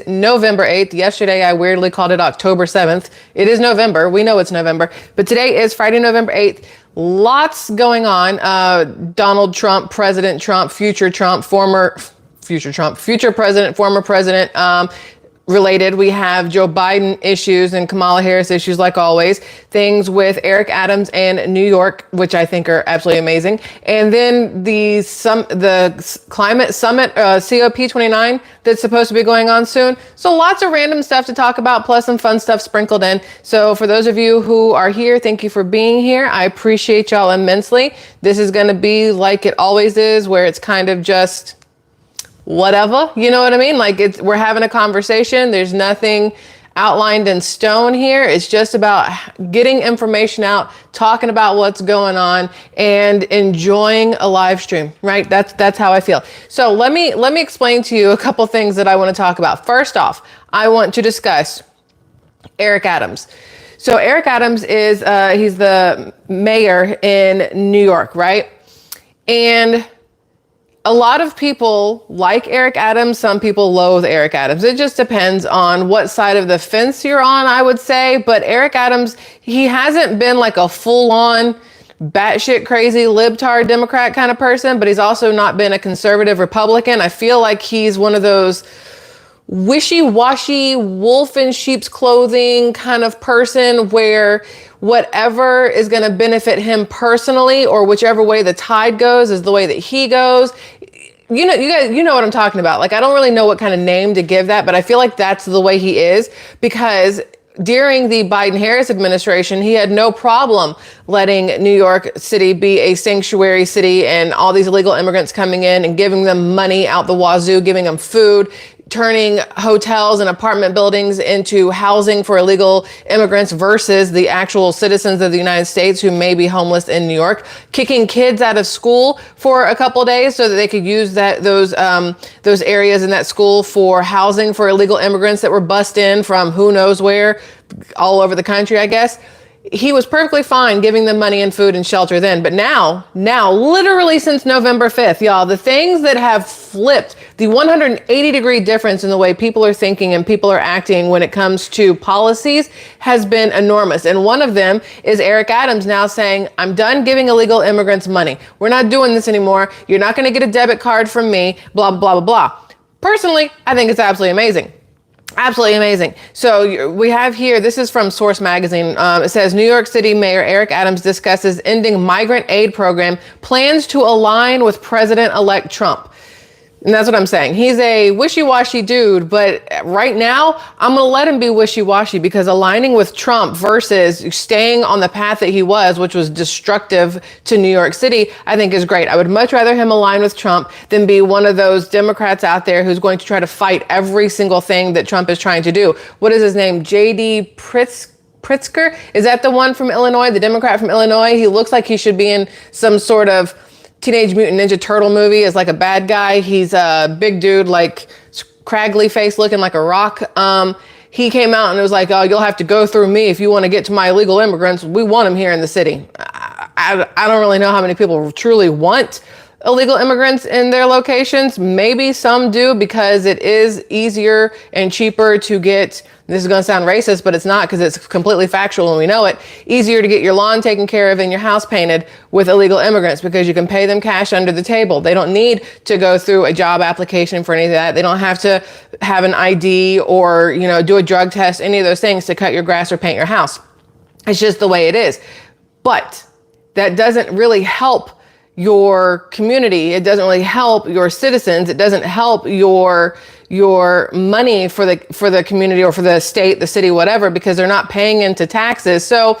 November 8th. Yesterday, I weirdly called it October 7th. It is November. We know it's November. But today is Friday, November 8th. Lots going on. Donald Trump, President Trump, future president, former president, related. We have Joe Biden issues and Kamala Harris issues, like always. Things with Eric Adams and New York, which I think are absolutely amazing. And then the climate summit, COP29, that's supposed to be going on soon. So lots of random stuff to talk about, plus some fun stuff sprinkled in. So for those of you who are here, thank you for being here. I appreciate y'all immensely. This is going to be like it always is, where it's kind of just whatever, you know what I mean? Like we're having a conversation. There's nothing outlined in stone here. It's just about getting information out, talking about what's going on, and enjoying a live stream, right? That's how I feel. So let me explain to you a couple things that I want to talk about. First off, I want to discuss Eric Adams. So Eric Adams is he's the mayor in New York, right? And a lot of people like Eric Adams. Some people loathe Eric Adams. It just depends on what side of the fence you're on, I would say. But Eric Adams, he hasn't been like a full-on batshit crazy libtard Democrat kind of person, but he's also not been a conservative Republican. I feel like he's one of those wishy-washy, wolf in sheep's clothing kind of person, where whatever is going to benefit him personally, or whichever way the tide goes, is the way that he goes. You guys, you know what I'm talking about. Like, I don't really know what kind of name to give that, but I feel like that's the way he is, because during the Biden-Harris administration, he had no problem letting New York City be a sanctuary city and all these illegal immigrants coming in and giving them money out the wazoo, giving them food, turning hotels and apartment buildings into housing for illegal immigrants versus the actual citizens of the United States who may be homeless in New York, kicking kids out of school for a couple of days so that they could use those areas in that school for housing for illegal immigrants that were bussed in from who knows where, all over the country, I guess. He was perfectly fine giving them money and food and shelter then. But now, literally since November 5th, y'all, the things that have flipped, the 180-degree difference in the way people are thinking and people are acting when it comes to policies has been enormous. And one of them is Eric Adams now saying, I'm done giving illegal immigrants money. We're not doing this anymore. You're not going to get a debit card from me, blah, blah, blah, blah. Personally, I think it's absolutely amazing. Absolutely amazing. So we have here, this is from Source Magazine. It says, New York City Mayor Eric Adams discusses ending migrant aid program, plans to align with President-elect Trump. And that's what I'm saying. He's a wishy-washy dude, but right now I'm going to let him be wishy-washy, because aligning with Trump versus staying on the path that he was, which was destructive to New York City, I think is great. I would much rather him align with Trump than be one of those Democrats out there who's going to try to fight every single thing that Trump is trying to do. What is his name? J.D. Pritzker? Is that the one from Illinois, the Democrat from Illinois? He looks like he should be in some sort of Teenage Mutant Ninja Turtle movie as like a bad guy. He's a big dude, like craggly face, looking like a rock. He came out and it was like, oh, you'll have to go through me if you want to get to my illegal immigrants. We want them here in the city. I don't really know how many people truly want illegal immigrants in their locations. Maybe some do, because it is easier and cheaper to get, this is going to sound racist, but it's not, because it's completely factual and we know it, easier to get your lawn taken care of and your house painted with illegal immigrants, because you can pay them cash under the table. They don't need to go through a job application for any of that. They don't have to have an ID or, do a drug test, any of those things to cut your grass or paint your house. It's just the way it is. But that doesn't really help your community. It doesn't really help your citizens. It doesn't help your money for the community or for the state, the city, whatever, because they're not paying into taxes. So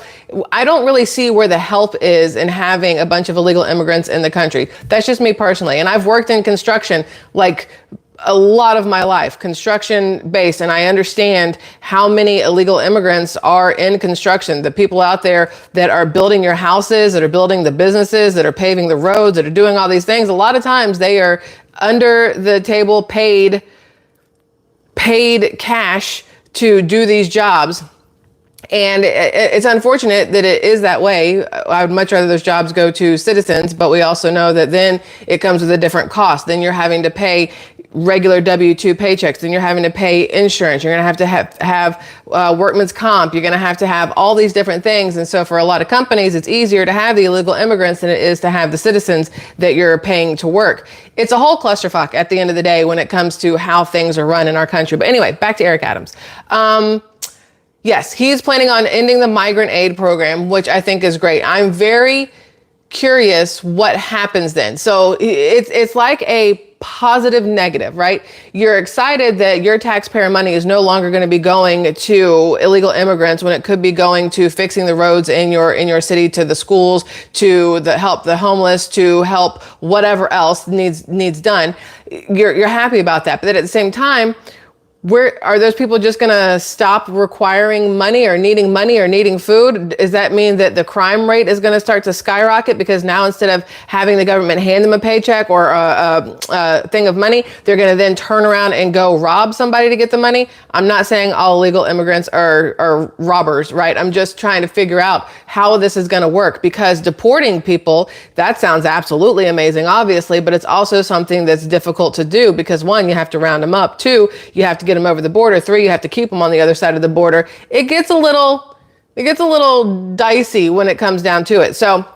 I don't really see where the help is in having a bunch of illegal immigrants in the country. That's just me personally. And I've worked in construction like a lot of my life, construction based, and I understand how many illegal immigrants are in construction. The people out there that are building your houses, that are building the businesses, that are paving the roads, that are doing all these things, a lot of times they are under the table paid cash to do these jobs. And it's unfortunate that it is that way. I would much rather those jobs go to citizens, but we also know that then it comes with a different cost. Then you're having to pay regular W-2 paychecks, then you're having to pay insurance. You're going to have workman's comp. You're going to have all these different things. And so for a lot of companies, it's easier to have the illegal immigrants than it is to have the citizens that you're paying to work. It's a whole clusterfuck at the end of the day when it comes to how things are run in our country. But anyway, back to Eric Adams. Yes, he's planning on ending the migrant aid program, which I think is great. I'm very curious what happens then. So it's like a positive negative, right? You're excited that your taxpayer money is no longer going to be going to illegal immigrants when it could be going to fixing the roads in your city, to the schools, to help the homeless, to help whatever else needs done. You're happy about that. But then at the same time, where are those people just going to stop requiring money or needing food? Does that mean that the crime rate is going to start to skyrocket because now instead of having the government hand them a paycheck or a thing of money, they're going to then turn around and go rob somebody to get the money? I'm not saying all illegal immigrants are robbers, right? I'm just trying to figure out how this is going to work, because deporting people, that sounds absolutely amazing, obviously, but it's also something that's difficult to do because, one, you have to round them up. Two, you have to get them over the border. Three, you have to keep them on the other side of the border. It gets a little dicey when it comes down to it. So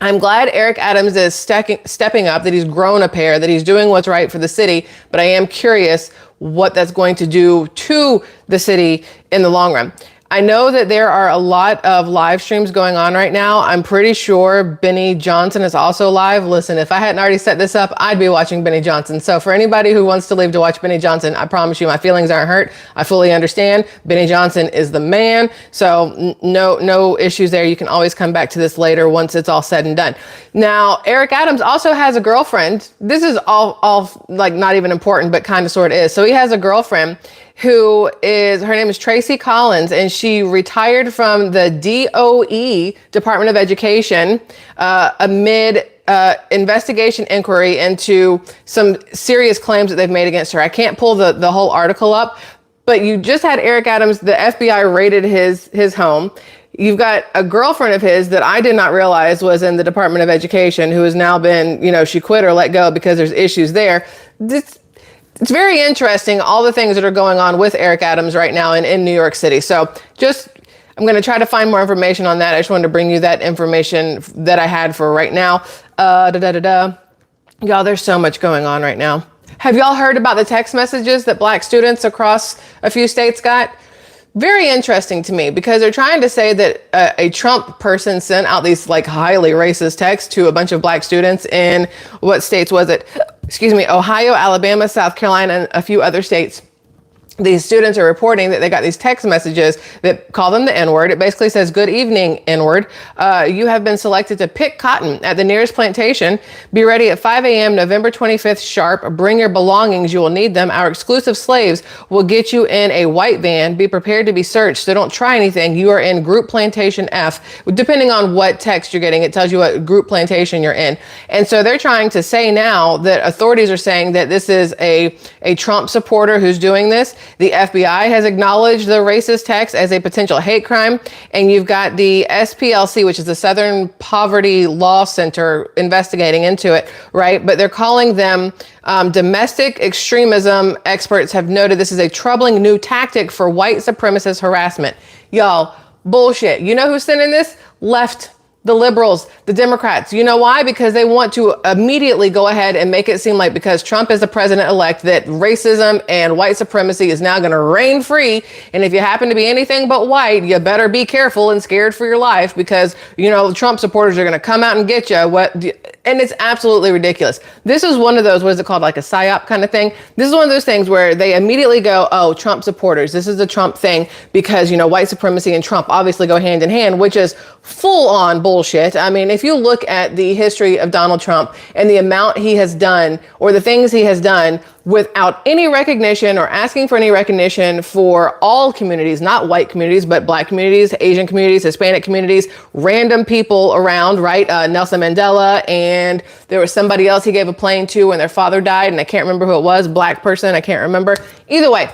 I'm glad Eric Adams is stepping up, that he's grown a pair, that he's doing what's right for the city. But I am curious what that's going to do to the city in the long run. I know that there are a lot of live streams going on right now. I'm pretty sure Benny Johnson is also live. Listen, if I hadn't already set this up, I'd be watching Benny Johnson. So for anybody who wants to leave to watch Benny Johnson, I promise you my feelings aren't hurt. I fully understand. Benny Johnson is the man. So no issues there. You can always come back to this later once it's all said and done. Now, Eric Adams also has a girlfriend. This is all like not even important, but kind of sort of is. So he has a girlfriend her name is Tracy Collins, and she retired from the DOE, Department of Education, amid investigation inquiry into some serious claims that they've made against her. I can't pull the whole article up, but you just had Eric Adams, the FBI raided his home. You've got a girlfriend of his that I did not realize was in the Department of Education, who has now been, she quit or let go because there's issues there. It's very interesting, all the things that are going on with Eric Adams right now in New York City. So I'm going to try to find more information on that. I just wanted to bring you that information that I had for right now. Y'all, there's so much going on right now. Have y'all heard about the text messages that Black students across a few states got? Very interesting to me, because they're trying to say that a Trump person sent out these like highly racist texts to a bunch of Black students in, what states was it? Ohio, Alabama, South Carolina, and a few other states. These students are reporting that they got these text messages that call them the N-word. It basically says, "Good evening, N-word. You have been selected to pick cotton at the nearest plantation. Be ready at 5 a.m. November 25th sharp. Bring your belongings. You will need them. Our exclusive slaves will get you in a white van. Be prepared to be searched. So don't try anything. You are in group plantation F." Depending on what text you're getting, it tells you what group plantation you're in. And so they're trying to say now that authorities are saying that this is a Trump supporter who's doing this. The FBI has acknowledged the racist text as a potential hate crime. And you've got the SPLC, which is the Southern Poverty Law Center, investigating into it, right? But they're calling them domestic extremism. Experts have noted this is a troubling new tactic for white supremacist harassment. Y'all, bullshit. You know who's sending this? Left. The liberals, the Democrats. You know why? Because they want to immediately go ahead and make it seem like because Trump is the president-elect that racism and white supremacy is now going to reign free. And if you happen to be anything but white, you better be careful and scared for your life, because, Trump supporters are going to come out and get you. And it's absolutely ridiculous. This is one of those, what is it called? Like a psyop kind of thing. This is one of those things where they immediately go, oh, Trump supporters. This is a Trump thing because, white supremacy and Trump obviously go hand in hand, which is full on bullshit. I mean, if you look at the history of Donald Trump and the amount he has done, or the things he has done without any recognition or asking for any recognition for all communities, not white communities, but Black communities, Asian communities, Hispanic communities, random people around, right? Nelson Mandela, and there was somebody else he gave a plane to when their father died, and I can't remember who it was, Black person, I can't remember. Either way,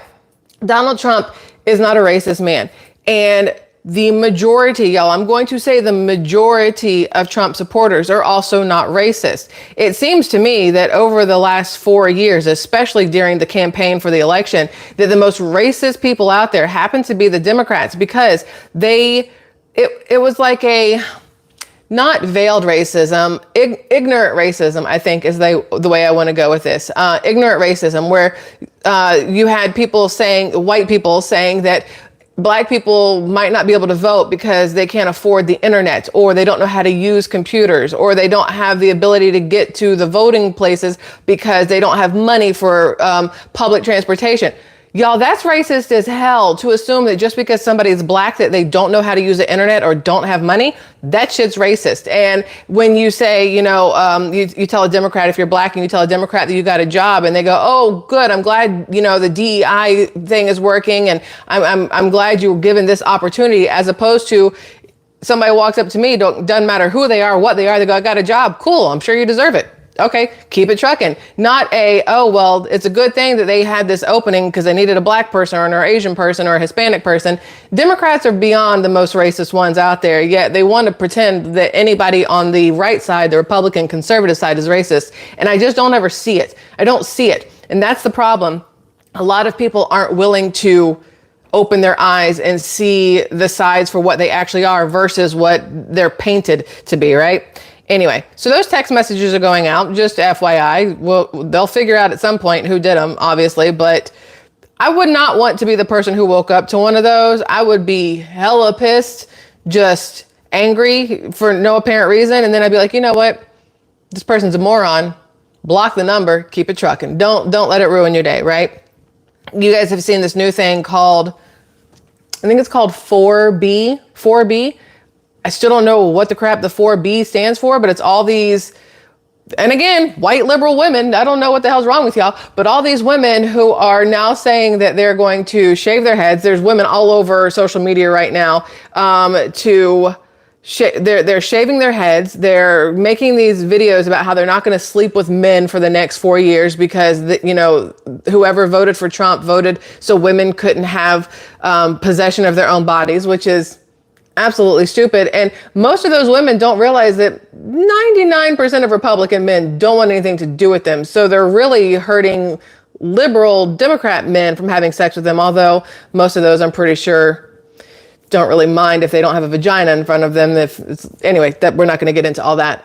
Donald Trump is not a racist man. And the majority, y'all, I'm going to say the majority of Trump supporters are also not racist. It seems to me that over the last 4 years, especially during the campaign for the election, that the most racist people out there happen to be the Democrats, because it was like a not veiled racism, ignorant racism, I think is the way I want to go with this. Ignorant racism, where you had people saying, white people saying that Black people might not be able to vote because they can't afford the internet, or they don't know how to use computers, or they don't have the ability to get to the voting places because they don't have money for public transportation. Y'all, that's racist as hell to assume that just because somebody's Black that they don't know how to use the internet or don't have money. That shit's racist. And when you say, you tell a Democrat, if you're Black and you tell a Democrat that you got a job, and they go, oh, good, I'm glad, the DEI thing is working, and I'm glad you were given this opportunity, as opposed to somebody walks up to me, doesn't matter who they are, what they are, they go, I got a job. Cool, I'm sure you deserve it. Okay, keep it trucking. Not it's a good thing that they had this opening because they needed a Black person or an Asian person or a Hispanic person. Democrats are beyond the most racist ones out there, yet they want to pretend that anybody on the right side, the Republican conservative side, is racist. And I just don't ever see it. I don't see it. And that's the problem. A lot of people aren't willing to open their eyes and see the sides for what they actually are versus what they're painted to be, right? Anyway, so those text messages are going out, just FYI. Well, they'll figure out at some point who did them, obviously, but I would not want to be the person who woke up to one of those. I would be hella pissed, just angry for no apparent reason. And then I'd be like, you know what? This person's a moron. Block the number, keep it trucking. Don't let it ruin your day, right? You guys have seen this new thing called, I think it's called 4B. I still don't know what the crap the 4B stands for, but it's all these, and again, white liberal women. I don't know what the hell's wrong with y'all, but all these women who are now saying that they're going to shave their heads. There's women all over social media right now they're shaving their heads. They're making these videos about how they're not going to sleep with men for the next 4 years because, whoever voted for Trump voted so women couldn't have possession of their own bodies, which is absolutely stupid. And most of those women don't realize that 99% of Republican men don't want anything to do with them. So they're really hurting liberal Democrat men from having sex with them. Although most of those, I'm pretty sure, don't really mind if they don't have a vagina in front of them. Anyway, that we're not going to get into all that.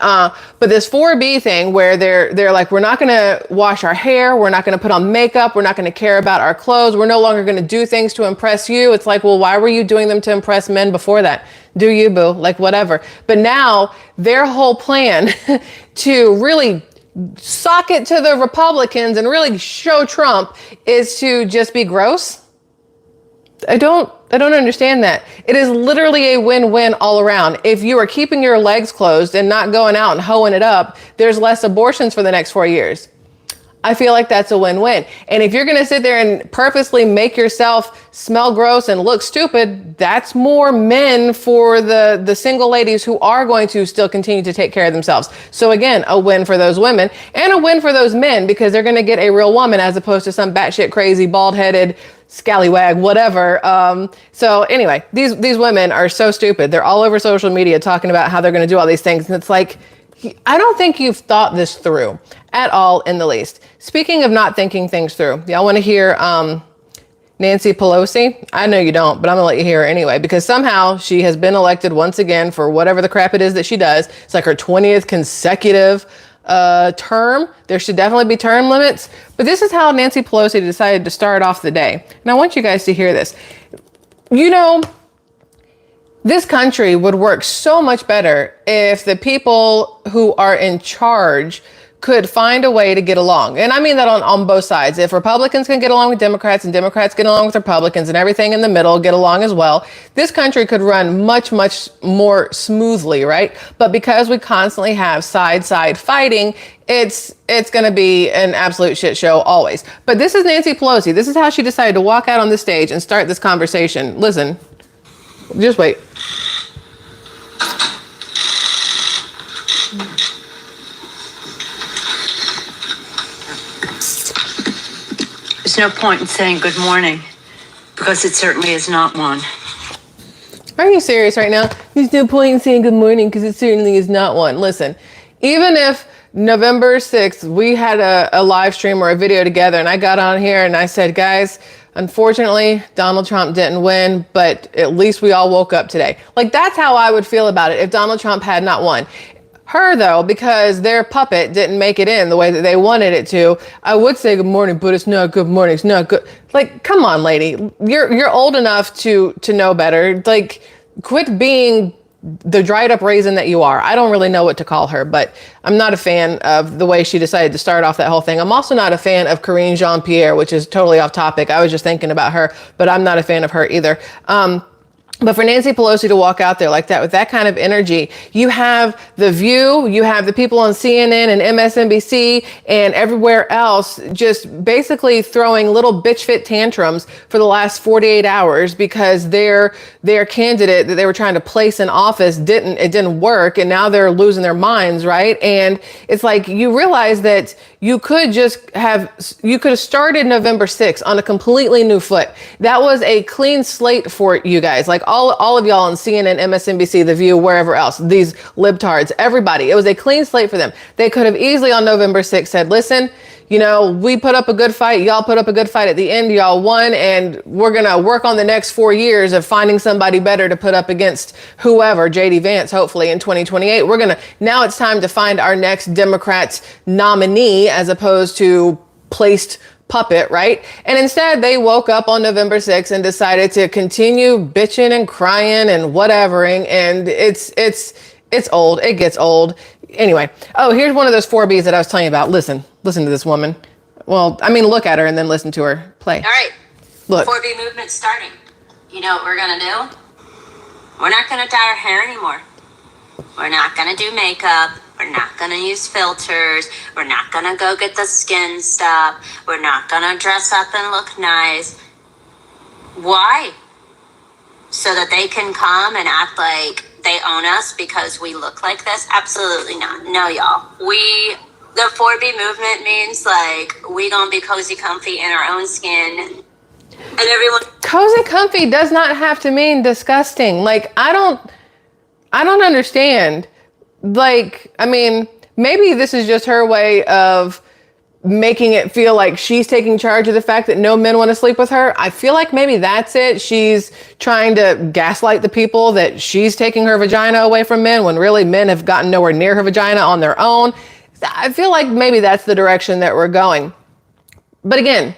But this 4B thing where they're like, we're not going to wash our hair. We're not going to put on makeup. We're not going to care about our clothes. We're no longer going to do things to impress you. It's like, well, why were you doing them to impress men before that? Do you, boo? Like, whatever. But now their whole plan to really sock it to the Republicans and really show Trump is to just be gross. I don't understand that. It is literally a win-win all around. If you are keeping your legs closed and not going out and hoeing it up, there's less abortions for the next 4 years. I feel like that's a win-win. And if you're going to sit there and purposely make yourself smell gross and look stupid, that's more men for the single ladies who are going to still continue to take care of themselves. So again, a win for those women and a win for those men, because they're going to get a real woman as opposed to some batshit crazy, bald-headed scallywag, whatever. So anyway, these women are so stupid. They're all over social media talking about how they're going to do all these things. And it's like, I don't think you've thought this through at all in the least. Speaking of not thinking things through, y'all want to hear Nancy Pelosi? I know you don't, but I'm gonna let you hear her anyway, because somehow she has been elected once again for whatever the crap it is that she does. It's like her 20th consecutive term. There should definitely be term limits. But this is how Nancy Pelosi decided to start off the day. And I want you guys to hear this. This country would work so much better if the people who are in charge could find a way to get along. And I mean that on both sides. If Republicans can get along with Democrats and Democrats get along with Republicans and everything in the middle get along as well, this country could run much, much more smoothly, right? But because we constantly have side fighting, it's going to be an absolute shit show always. But this is Nancy Pelosi. This is how she decided to walk out on the stage and start this conversation. Listen, just wait. There's no point in saying good morning, because it certainly is not one. Are you serious right now? There's no point in saying good morning because it certainly is not one. Listen, even if November 6th, we had a live stream or a video together and I got on here and I said, guys, unfortunately, Donald Trump didn't win, but at least we all woke up today. Like, that's how I would feel about it if Donald Trump had not won. Her, though, because their puppet didn't make it in the way that they wanted it to, I would say good morning, but it's not good morning. It's not good. Like, come on, lady. You're old enough to know better. Like, quit being the dried up raisin that you are. I don't really know what to call her, but I'm not a fan of the way she decided to start off that whole thing. I'm also not a fan of Karine Jean-Pierre, which is totally off topic. I was just thinking about her, but I'm not a fan of her either. But for Nancy Pelosi to walk out there like that with that kind of energy, you have The View, you have the people on CNN and MSNBC and everywhere else just basically throwing little bitch fit tantrums for the last 48 hours because their candidate that they were trying to place in office didn't work, and now they're losing their minds, right? And it's like you realize that you could have started November 6th on a completely new foot. That was a clean slate for you guys. Like all of y'all on CNN, MSNBC, The View, wherever else, these libtards, everybody. It was a clean slate for them. They could have easily on November 6th said, listen, you know, we put up a good fight. Y'all put up a good fight at the end. Y'all won. And we're going to work on the next 4 years of finding somebody better to put up against whoever, JD Vance, hopefully in 2028. Now it's time to find our next Democrats nominee as opposed to placed puppet, right? And instead they woke up on November 6th and decided to continue bitching and crying and whatevering. And it's old. It gets old. Anyway. Oh, here's one of those 4Bs that I was telling you about. Listen to this woman. Well, I mean, look at her and then listen to her play. All right. Look. 4B movement's starting. You know what we're going to do? We're not going to dye our hair anymore. We're not going to do makeup. We're not going to use filters. We're not going to go get the skin stuff. We're not going to dress up and look nice. Why? So that they can come and act like they own us because we look like this? Absolutely not. No, y'all. The 4B movement means like we gonna be cozy comfy in our own skin. And everyone... Cozy comfy does not have to mean disgusting. Like, I don't understand. Like, I mean, maybe this is just her way of making it feel like she's taking charge of the fact that no men want to sleep with her. I feel like maybe that's it. She's trying to gaslight the people that she's taking her vagina away from men when really men have gotten nowhere near her vagina on their own. I feel like maybe that's the direction that we're going. But again,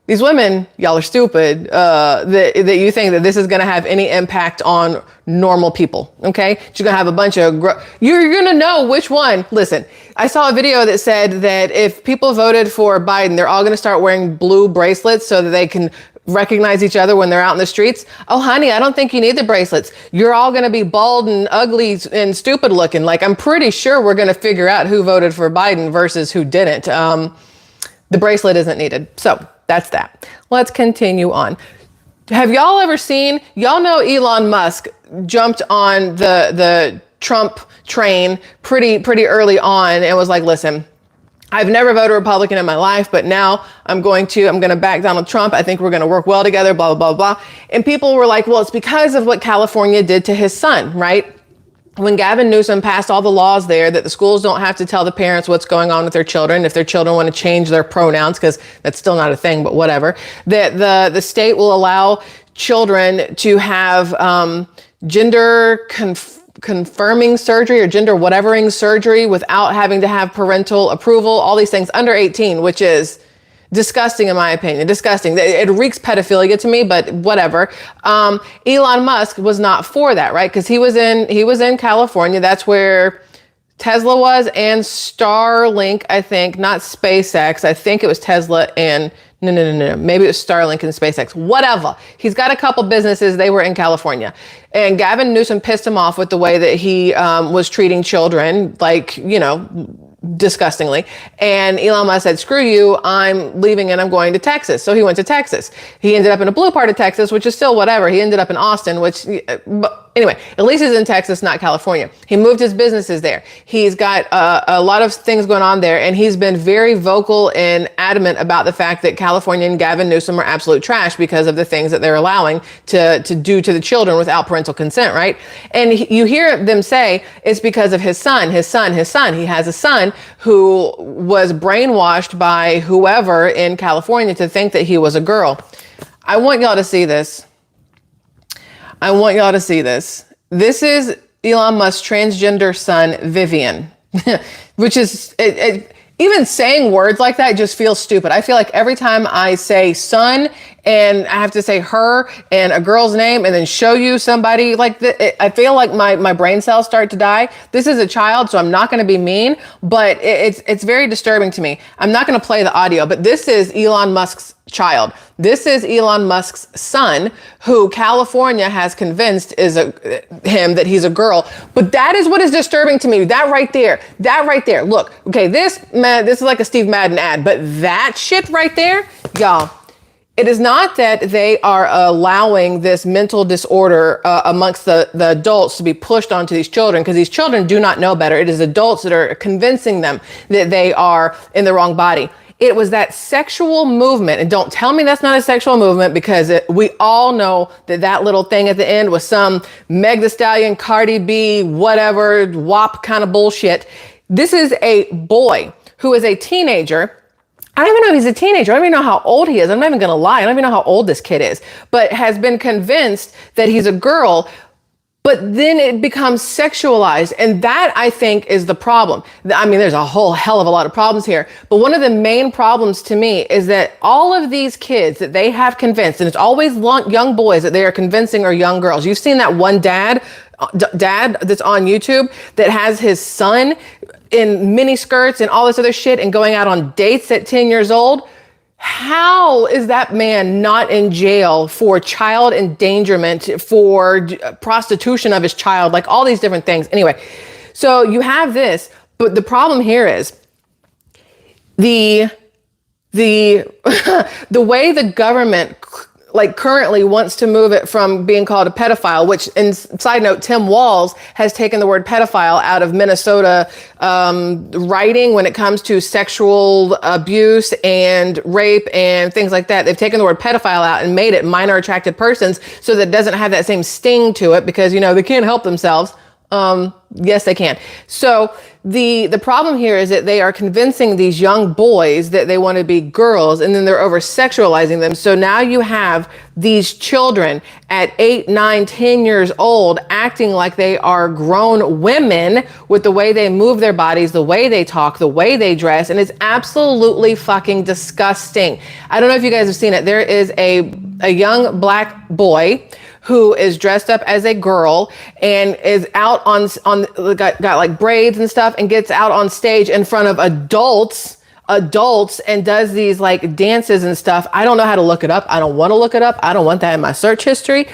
these women, y'all are stupid, that you think that this is going to have any impact on normal people, okay? You're going to have a bunch of... You're going to know which one. Listen, I saw a video that said that if people voted for Biden, they're all going to start wearing blue bracelets so that they can recognize each other when they're out in the streets. Oh, honey, I don't think you need the bracelets. You're all going to be bald and ugly and stupid looking. Like, I'm pretty sure we're going to figure out who voted for Biden versus who didn't. The bracelet isn't needed. So that's that. Let's continue on. Have y'all ever seen, y'all know Elon Musk jumped on the Trump train pretty early on and was like, listen, I've never voted Republican in my life, but now I'm going to back Donald Trump. I think we're going to work well together, blah, blah, blah, blah. And people were like, well, it's because of what California did to his son, right? When Gavin Newsom passed all the laws there that the schools don't have to tell the parents what's going on with their children, if their children want to change their pronouns, because that's still not a thing, but whatever, that the state will allow children to have gender confirming surgery or gender whatevering surgery without having to have parental approval, all these things under 18, which is disgusting in my opinion. Disgusting. It reeks pedophilia to me, but whatever. Elon Musk was not for that, right? Because he was in California. That's where Tesla was, and Starlink, I think, not SpaceX. I think it was Tesla and no. Maybe it was Starlink and SpaceX. Whatever. He's got a couple businesses. They were in California. And Gavin Newsom pissed him off with the way that he was treating children, like, you know, disgustingly. And Elon Musk said, screw you, I'm leaving and I'm going to Texas. So he went to Texas. He ended up in a blue part of Texas, which is still whatever. He ended up in Austin, which, anyway, at least he's in Texas, not California. He moved his businesses there. He's got a lot of things going on there, and he's been very vocal and adamant about the fact that California and Gavin Newsom are absolute trash because of the things that they're allowing to do to the children without parental consent, right? And you hear them say it's because of his son. He has a son who was brainwashed by whoever in California to think that he was a girl. I want y'all to see this. This is Elon Musk's transgender son, Vivian, which is, even saying words like that just feels stupid. I feel like every time I say son and I have to say her and a girl's name and then show you somebody like that, I feel like my brain cells start to die. This is a child, so I'm not going to be mean, but it's very disturbing to me. I'm not going to play the audio, but this is Elon Musk's child. This is Elon Musk's son, who California has convinced is him that he's a girl. But that is what is disturbing to me. That right there. Look, okay, this is like a Steve Madden ad, but that shit right there, y'all. It is not that they are allowing this mental disorder amongst the adults to be pushed onto these children, because these children do not know better. It is adults that are convincing them that they are in the wrong body. It was that sexual movement. And don't tell me that's not a sexual movement, because we all know that little thing at the end was some Meg Thee Stallion, Cardi B, whatever, WAP kind of bullshit. This is a boy who is a teenager. I don't even know if he's a teenager. I don't even know how old he is. I'm not even going to lie. I don't even know how old this kid is, but has been convinced that he's a girl. But then it becomes sexualized. And that, I think, is the problem. I mean, there's a whole hell of a lot of problems here. But one of the main problems to me is that all of these kids that they have convinced, and it's always young boys that they are convincing are young girls. You've seen that one dad that's on YouTube that has his son in mini skirts and all this other shit and going out on dates at 10 years old. How is that man not in jail for child endangerment, for prostitution of his child, like all these different things? Anyway, so you have this, but the problem here is the way the government like currently wants to move it from being called a pedophile, which, in side note, Tim Walz has taken the word pedophile out of Minnesota writing when it comes to sexual abuse and rape and things like that. They've taken the word pedophile out and made it minor attracted persons, so that it doesn't have that same sting to it, because, you know, they can't help themselves. Yes, they can. So the problem here is that they are convincing these young boys that they want to be girls, and then they're over sexualizing them. So now you have these children at 8, 9, 10 years old acting like they are grown women with the way they move their bodies, the way they talk, the way they dress. And it's absolutely fucking disgusting. I don't know if you guys have seen it. There is a young black boy who is dressed up as a girl and is out on got like braids and stuff, and gets out on stage in front of adults and does these like dances and stuff. I don't know how to look it up. I don't want to look it up. I don't want that in my search history.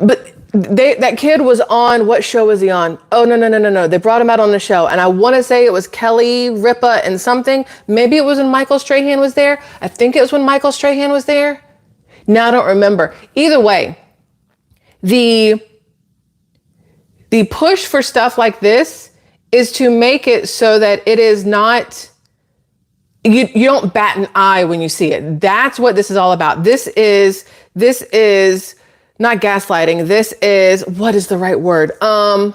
But that kid was on, what show was he on? Oh, no. They brought him out on the show. And I want to say it was Kelly Ripa and something. Maybe it was when Michael Strahan was there. I think it was when Michael Strahan was there. Now I don't remember. Either way, the push for stuff like this is to make it so that it is not, you don't bat an eye when you see it. That's what this is all about. This is not gaslighting. This is, what is the right word? Yo,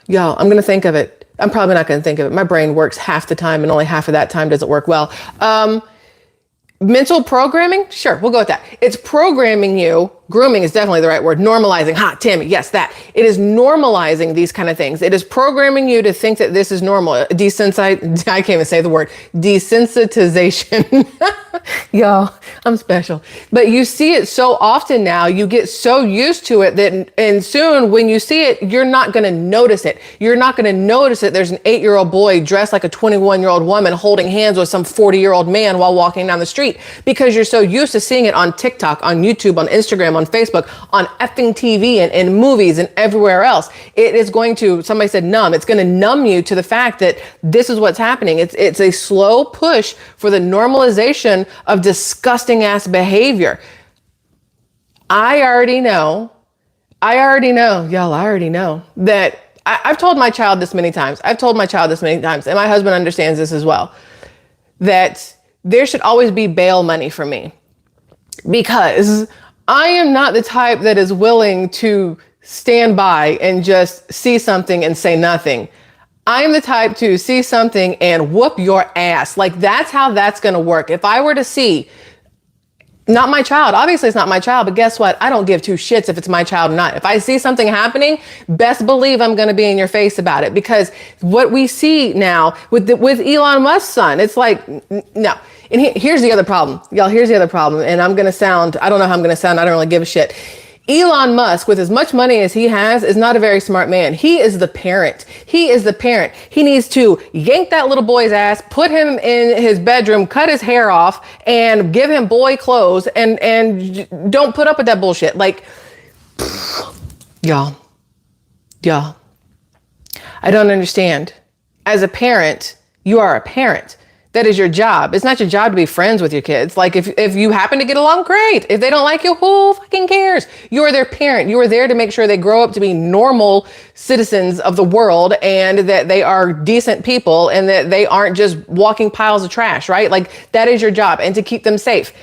I'm going to think of it. I'm probably not going to think of it. My brain works half the time, and only half of that time doesn't work well. Mental programming? Sure, we'll go with that. It's programming you. Grooming is definitely the right word. Normalizing. Ha, Tammy, yes, that. It is normalizing these kind of things. It is programming you to think that this is normal. I can't even say the word. Desensitization. Y'all, I'm special. But you see it so often now, you get so used to it that, and soon when you see it, you're not going to notice it. You're not going to notice that there's an 8-year-old boy dressed like a 21-year-old woman holding hands with some 40-year-old man while walking down the street, because you're so used to seeing it on TikTok, on YouTube, on Instagram, on Facebook, on effing TV, and movies and everywhere else. It is going to, somebody said numb. It's going to numb you to the fact that this is what's happening. It's a slow push for the normalization of disgusting ass behavior. I already know I already know, y'all, I already know that I've told my child this many times. And my husband understands this as well, that there should always be bail money for me, because I am not the type that is willing to stand by and just see something and say nothing. I am the type to see something and whoop your ass. Like, that's how that's going to work. If I were to see, not my child, obviously it's not my child, but guess what? I don't give two shits if it's my child or not. If I see something happening, best believe I'm going to be in your face about it, because what we see now with Elon Musk's son, it's like, no. And here's the other problem, y'all. Here's the other problem. And I'm going to sound, I don't know how I'm going to sound. I don't really give a shit. Elon Musk, with as much money as he has, is not a very smart man. He is the parent. He is the parent. He needs to yank that little boy's ass, put him in his bedroom, cut his hair off, and give him boy clothes, and don't put up with that bullshit. Like, y'all, I don't understand. As a parent, you are a parent. That is your job. It's not your job to be friends with your kids. Like, if you happen to get along, great. If they don't like you, who fucking cares? You're their parent. You are there to make sure they grow up to be normal citizens of the world, and that they are decent people, and that they aren't just walking piles of trash, right? Like, that is your job, and to keep them safe.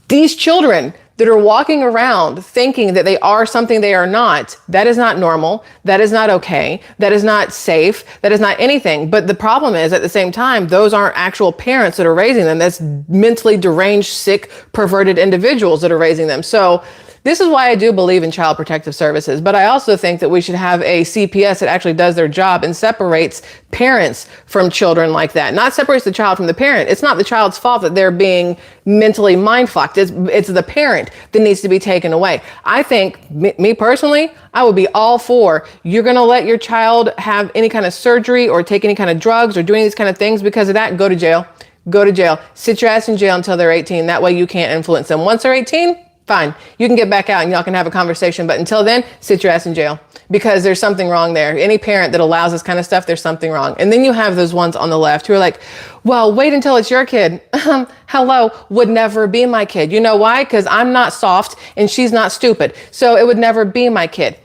These children that are walking around thinking that they are something they are not, that is not normal. That is not okay. That is not safe. That is not anything. But the problem is, at the same time, those aren't actual parents that are raising them. That's mentally deranged, sick, perverted individuals that are raising them. So this is why I do believe in child protective services. But I also think that we should have a CPS that actually does their job and separates parents from children like that. Not separates the child from the parent. It's not the child's fault that they're being mentally mind fucked. It's the parent that needs to be taken away. I think, me personally, I would be all for, you're going to let your child have any kind of surgery or take any kind of drugs or doing these kind of things because of that, go to jail. Go to jail. Sit your ass in jail until they're 18. That way you can't influence them. Once they're 18, fine, you can get back out and y'all can have a conversation. But until then, sit your ass in jail, because there's something wrong there. Any parent that allows this kind of stuff, there's something wrong. And then you have those ones on the left who are like, well, wait until it's your kid. Hello, would never be my kid. You know why? Because I'm not soft and she's not stupid. So it would never be my kid.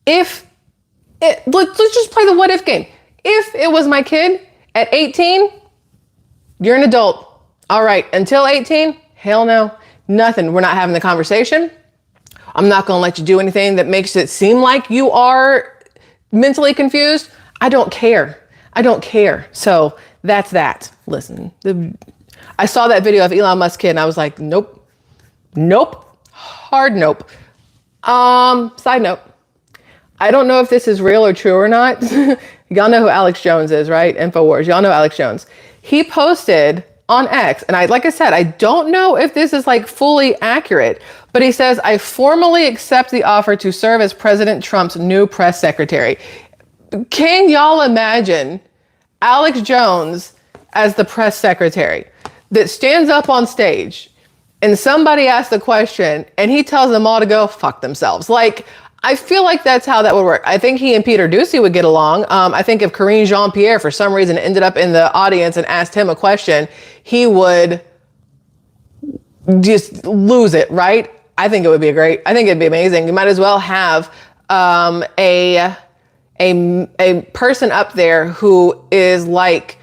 Let's just play the what if game. If it was my kid at 18, you're an adult. All right, until 18, hell no. Nothing. We're not having the conversation. I'm not going to let you do anything that makes it seem like you are mentally confused. I don't care. So that's that. Listen, I saw that video of Elon Musk's kid and I was like, nope, hard nope. Side note, I don't know if this is real or true or not. Y'all know who Alex Jones is, right? InfoWars. Y'all know Alex Jones. He posted on X, and like I said, I don't know if this is like fully accurate, but he says, I formally accept the offer to serve as President Trump's new press secretary. Can y'all imagine Alex Jones as the press secretary that stands up on stage and somebody asks the question and he tells them all to go fuck themselves? Like, I feel like that's how that would work. I think he and Peter Doocy would get along. I think if Karine Jean-Pierre, for some reason, ended up in the audience and asked him a question, he would just lose it, right? I think it would be I think it'd be amazing. You might as well have a person up there who is like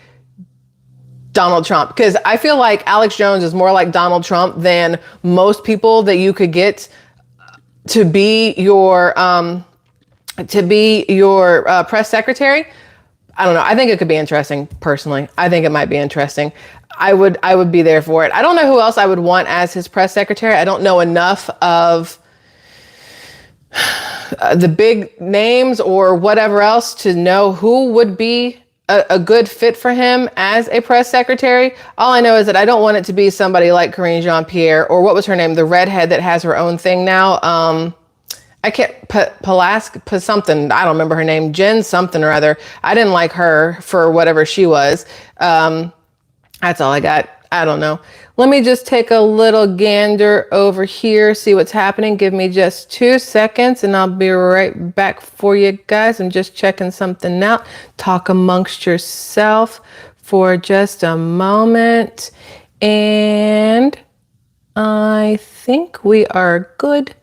Donald Trump, because I feel like Alex Jones is more like Donald Trump than most people that you could get to be your press secretary. I don't know. I think it could be interesting. Personally, I think it might be interesting. I would be there for it. I don't know who else I would want as his press secretary. I don't know enough of the big names or whatever else to know who would be a good fit for him as a press secretary. All I know is that I don't want it to be somebody like Karine Jean-Pierre, or what was her name? The redhead that has her own thing now. I can't, something. I don't remember her name. Jen something or other. I didn't like her for whatever she was. That's all I got. I don't know. Let me just take a little gander over here, see what's happening. Give me just 2 seconds and I'll be right back for you guys. I'm just checking something out. Talk amongst yourself for just a moment. And I think we are good.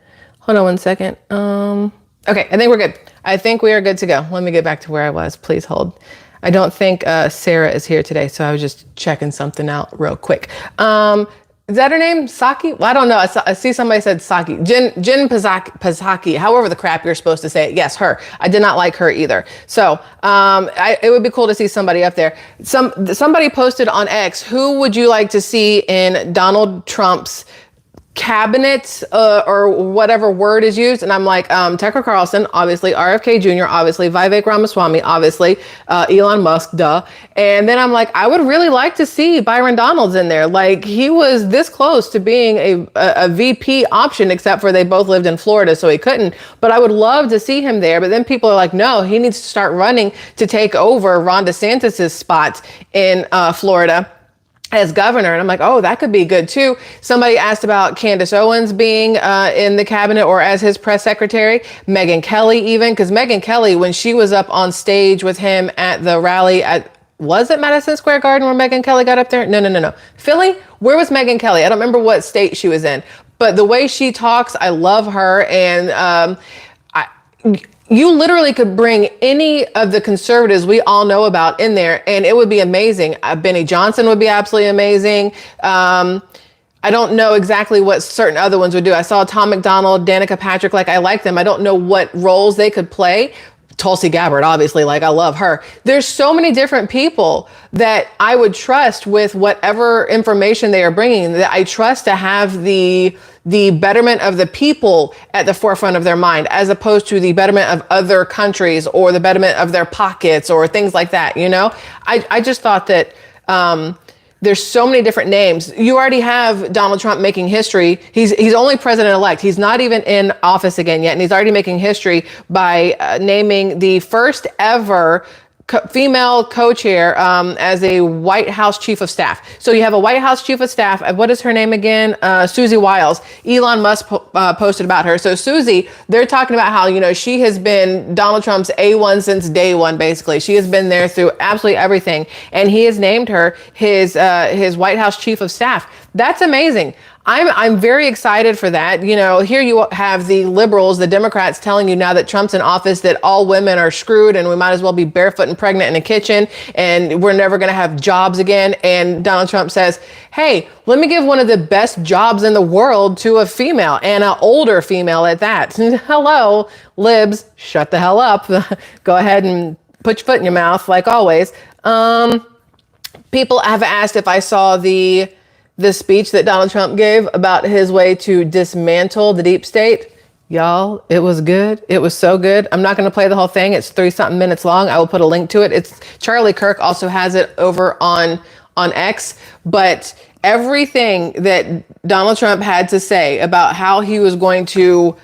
Hold on one second. Okay, I think we're good. I think we are good to go. Let me get back to where I was. Please hold. I don't think Sarah is here today, so I was just checking something out real quick. Is that her name? Saki? Well, I don't know. I see somebody said Saki. Jin Pazaki, however the crap you're supposed to say it. Yes, her. I did not like her either. So it would be cool to see somebody up there. Somebody posted on X, who would you like to see in Donald Trump's cabinet or whatever word is used? And I'm like, Tucker Carlson, obviously, RFK Jr., obviously, Vivek Ramaswamy, obviously, Elon Musk, duh. And then I'm like, I would really like to see Byron Donalds in there. Like, he was this close to being a VP option, except for they both lived in Florida, so he couldn't. But I would love to see him there. But then people are like, no, he needs to start running to take over Ron DeSantis's spot in Florida as governor. And I'm like, oh, that could be good too. Somebody asked about Candace Owens being in the cabinet or as his press secretary. Megyn Kelly even, because Megyn Kelly, when she was up on stage with him at the rally was it Madison Square Garden where Megyn Kelly got up there? No. Philly? Where was Megyn Kelly? I don't remember what state she was in. But the way she talks, I love her. And you literally could bring any of the conservatives we all know about in there, and it would be amazing. Benny Johnson would be absolutely amazing. I don't know exactly what certain other ones would do. I saw Tom McDonald, Danica Patrick, like I like them. I don't know what roles they could play. Tulsi Gabbard, obviously, like I love her. There's so many different people that I would trust with whatever information they are bringing, that I trust to have the betterment of the people at the forefront of their mind, as opposed to the betterment of other countries or the betterment of their pockets or things like that. You know, I just thought that there's so many different names. You already have Donald Trump making history. He's only president-elect. He's not even in office again yet. And he's already making history by naming the first ever female co-chair as a White House chief of staff. So you have a White House chief of staff. What is her name again? Susie Wiles. Elon Musk posted about her. So Susie, they're talking about how, you know, she has been Donald Trump's A1 since day one, basically. She has been there through absolutely everything. And he has named her his White House chief of staff. That's amazing. I'm very excited for that. You know, here you have the liberals, the Democrats telling you now that Trump's in office that all women are screwed and we might as well be barefoot and pregnant in a kitchen and we're never going to have jobs again. And Donald Trump says, hey, let me give one of the best jobs in the world to a female, and an older female at that. Hello, libs, shut the hell up. Go ahead and put your foot in your mouth like always. People have asked if I saw the speech that Donald Trump gave about his way to dismantle the deep state. Y'all, it was good. It was so good. I'm not going to play the whole thing. It's 30-something minutes long. I will put a link to it. It's Charlie Kirk also has it over on X, but everything that Donald Trump had to say about how he was going to,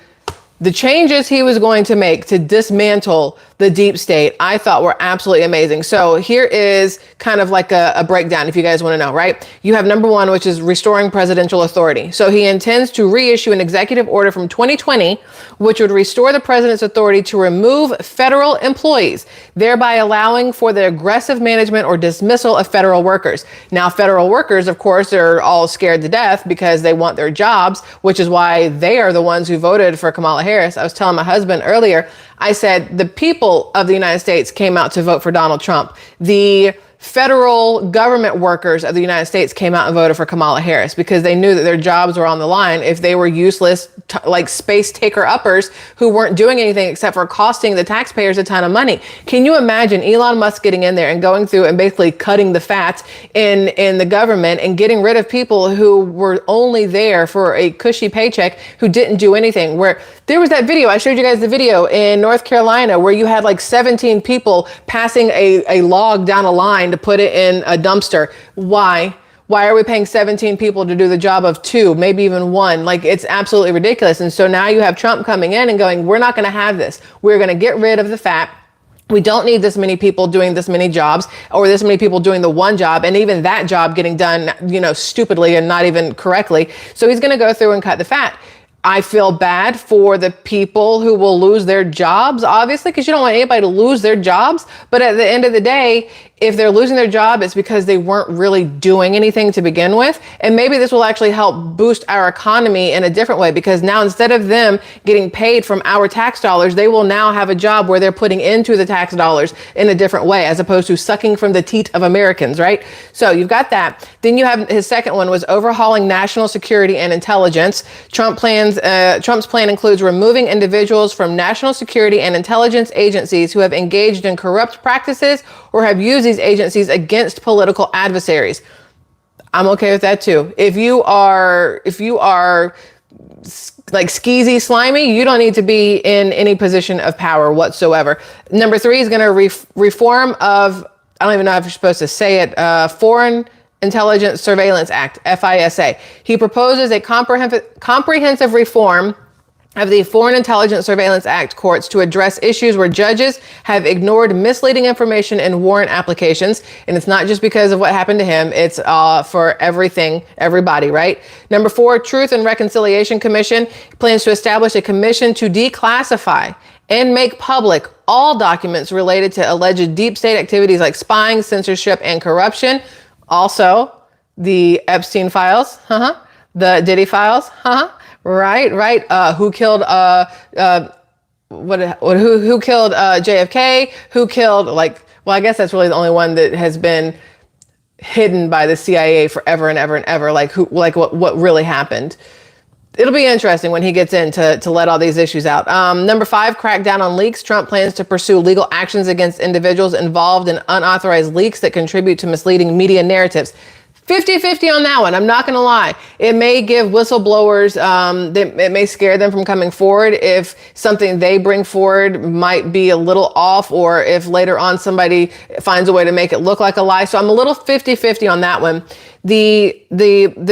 the changes he was going to make to dismantle the deep state, I thought were absolutely amazing. So here is kind of like a breakdown if you guys want to know, right? You have number one, which is restoring presidential authority. So he intends to reissue an executive order from 2020, which would restore the president's authority to remove federal employees, thereby allowing for the aggressive management or dismissal of federal workers. Now, federal workers, of course, are all scared to death because they want their jobs, which is why they are the ones who voted for Kamala Harris. I was telling my husband earlier, I said, the people of the United States came out to vote for Donald Trump. The federal government workers of the United States came out and voted for Kamala Harris because they knew that their jobs were on the line if they were useless, like space taker uppers who weren't doing anything except for costing the taxpayers a ton of money. Can you imagine Elon Musk getting in there and going through and basically cutting the fat in the government and getting rid of people who were only there for a cushy paycheck, who didn't do anything? Where there was that video, I showed you guys the video in North Carolina where you had like 17 people passing a log down a line to put it in a dumpster. Why? Why are we paying 17 people to do the job of 2, maybe even 1? Like, it's absolutely ridiculous. And so now you have Trump coming in and going, we're not going to have this. We're going to get rid of the fat. We don't need this many people doing this many jobs, or this many people doing the one job, and even that job getting done, you know, stupidly and not even correctly. So he's going to go through and cut the fat. I feel bad for the people who will lose their jobs, obviously, because you don't want anybody to lose their jobs. But at the end of the day, if they're losing their job, it's because they weren't really doing anything to begin with. And maybe this will actually help boost our economy in a different way, because now instead of them getting paid from our tax dollars, they will now have a job where they're putting into the tax dollars in a different way, as opposed to sucking from the teat of Americans, right? So you've got that. Then you have his second one was overhauling national security and intelligence. Trump's plan includes removing individuals from national security and intelligence agencies who have engaged in corrupt practices or have used these agencies against political adversaries. I'm okay with that too. If you are like skeezy, slimy, you don't need to be in any position of power whatsoever. Number 3 is going to reform of, I don't even know if you're supposed to say it, Foreign Intelligence Surveillance Act, FISA. He proposes a comprehensive reform of the Foreign Intelligence Surveillance Act courts to address issues where judges have ignored misleading information in warrant applications. And it's not just because of what happened to him. It's for everybody, right? Number 4, Truth and Reconciliation Commission plans to establish a commission to declassify and make public all documents related to alleged deep state activities like spying, censorship, and corruption. Also, the Epstein files, the Diddy files, right. Who killed who killed JFK? Who killed, I guess that's really the only one that has been hidden by the CIA forever and ever and ever. What really happened. It'll be interesting when he gets in to let all these issues out. Number 5, crackdown on leaks. Trump plans to pursue legal actions against individuals involved in unauthorized leaks that contribute to misleading media narratives. 50-50 on that one. I'm not going to lie. It may give whistleblowers, it may scare them from coming forward if something they bring forward might be a little off, or if later on somebody finds a way to make it look like a lie. So I'm a little 50-50 on that one. The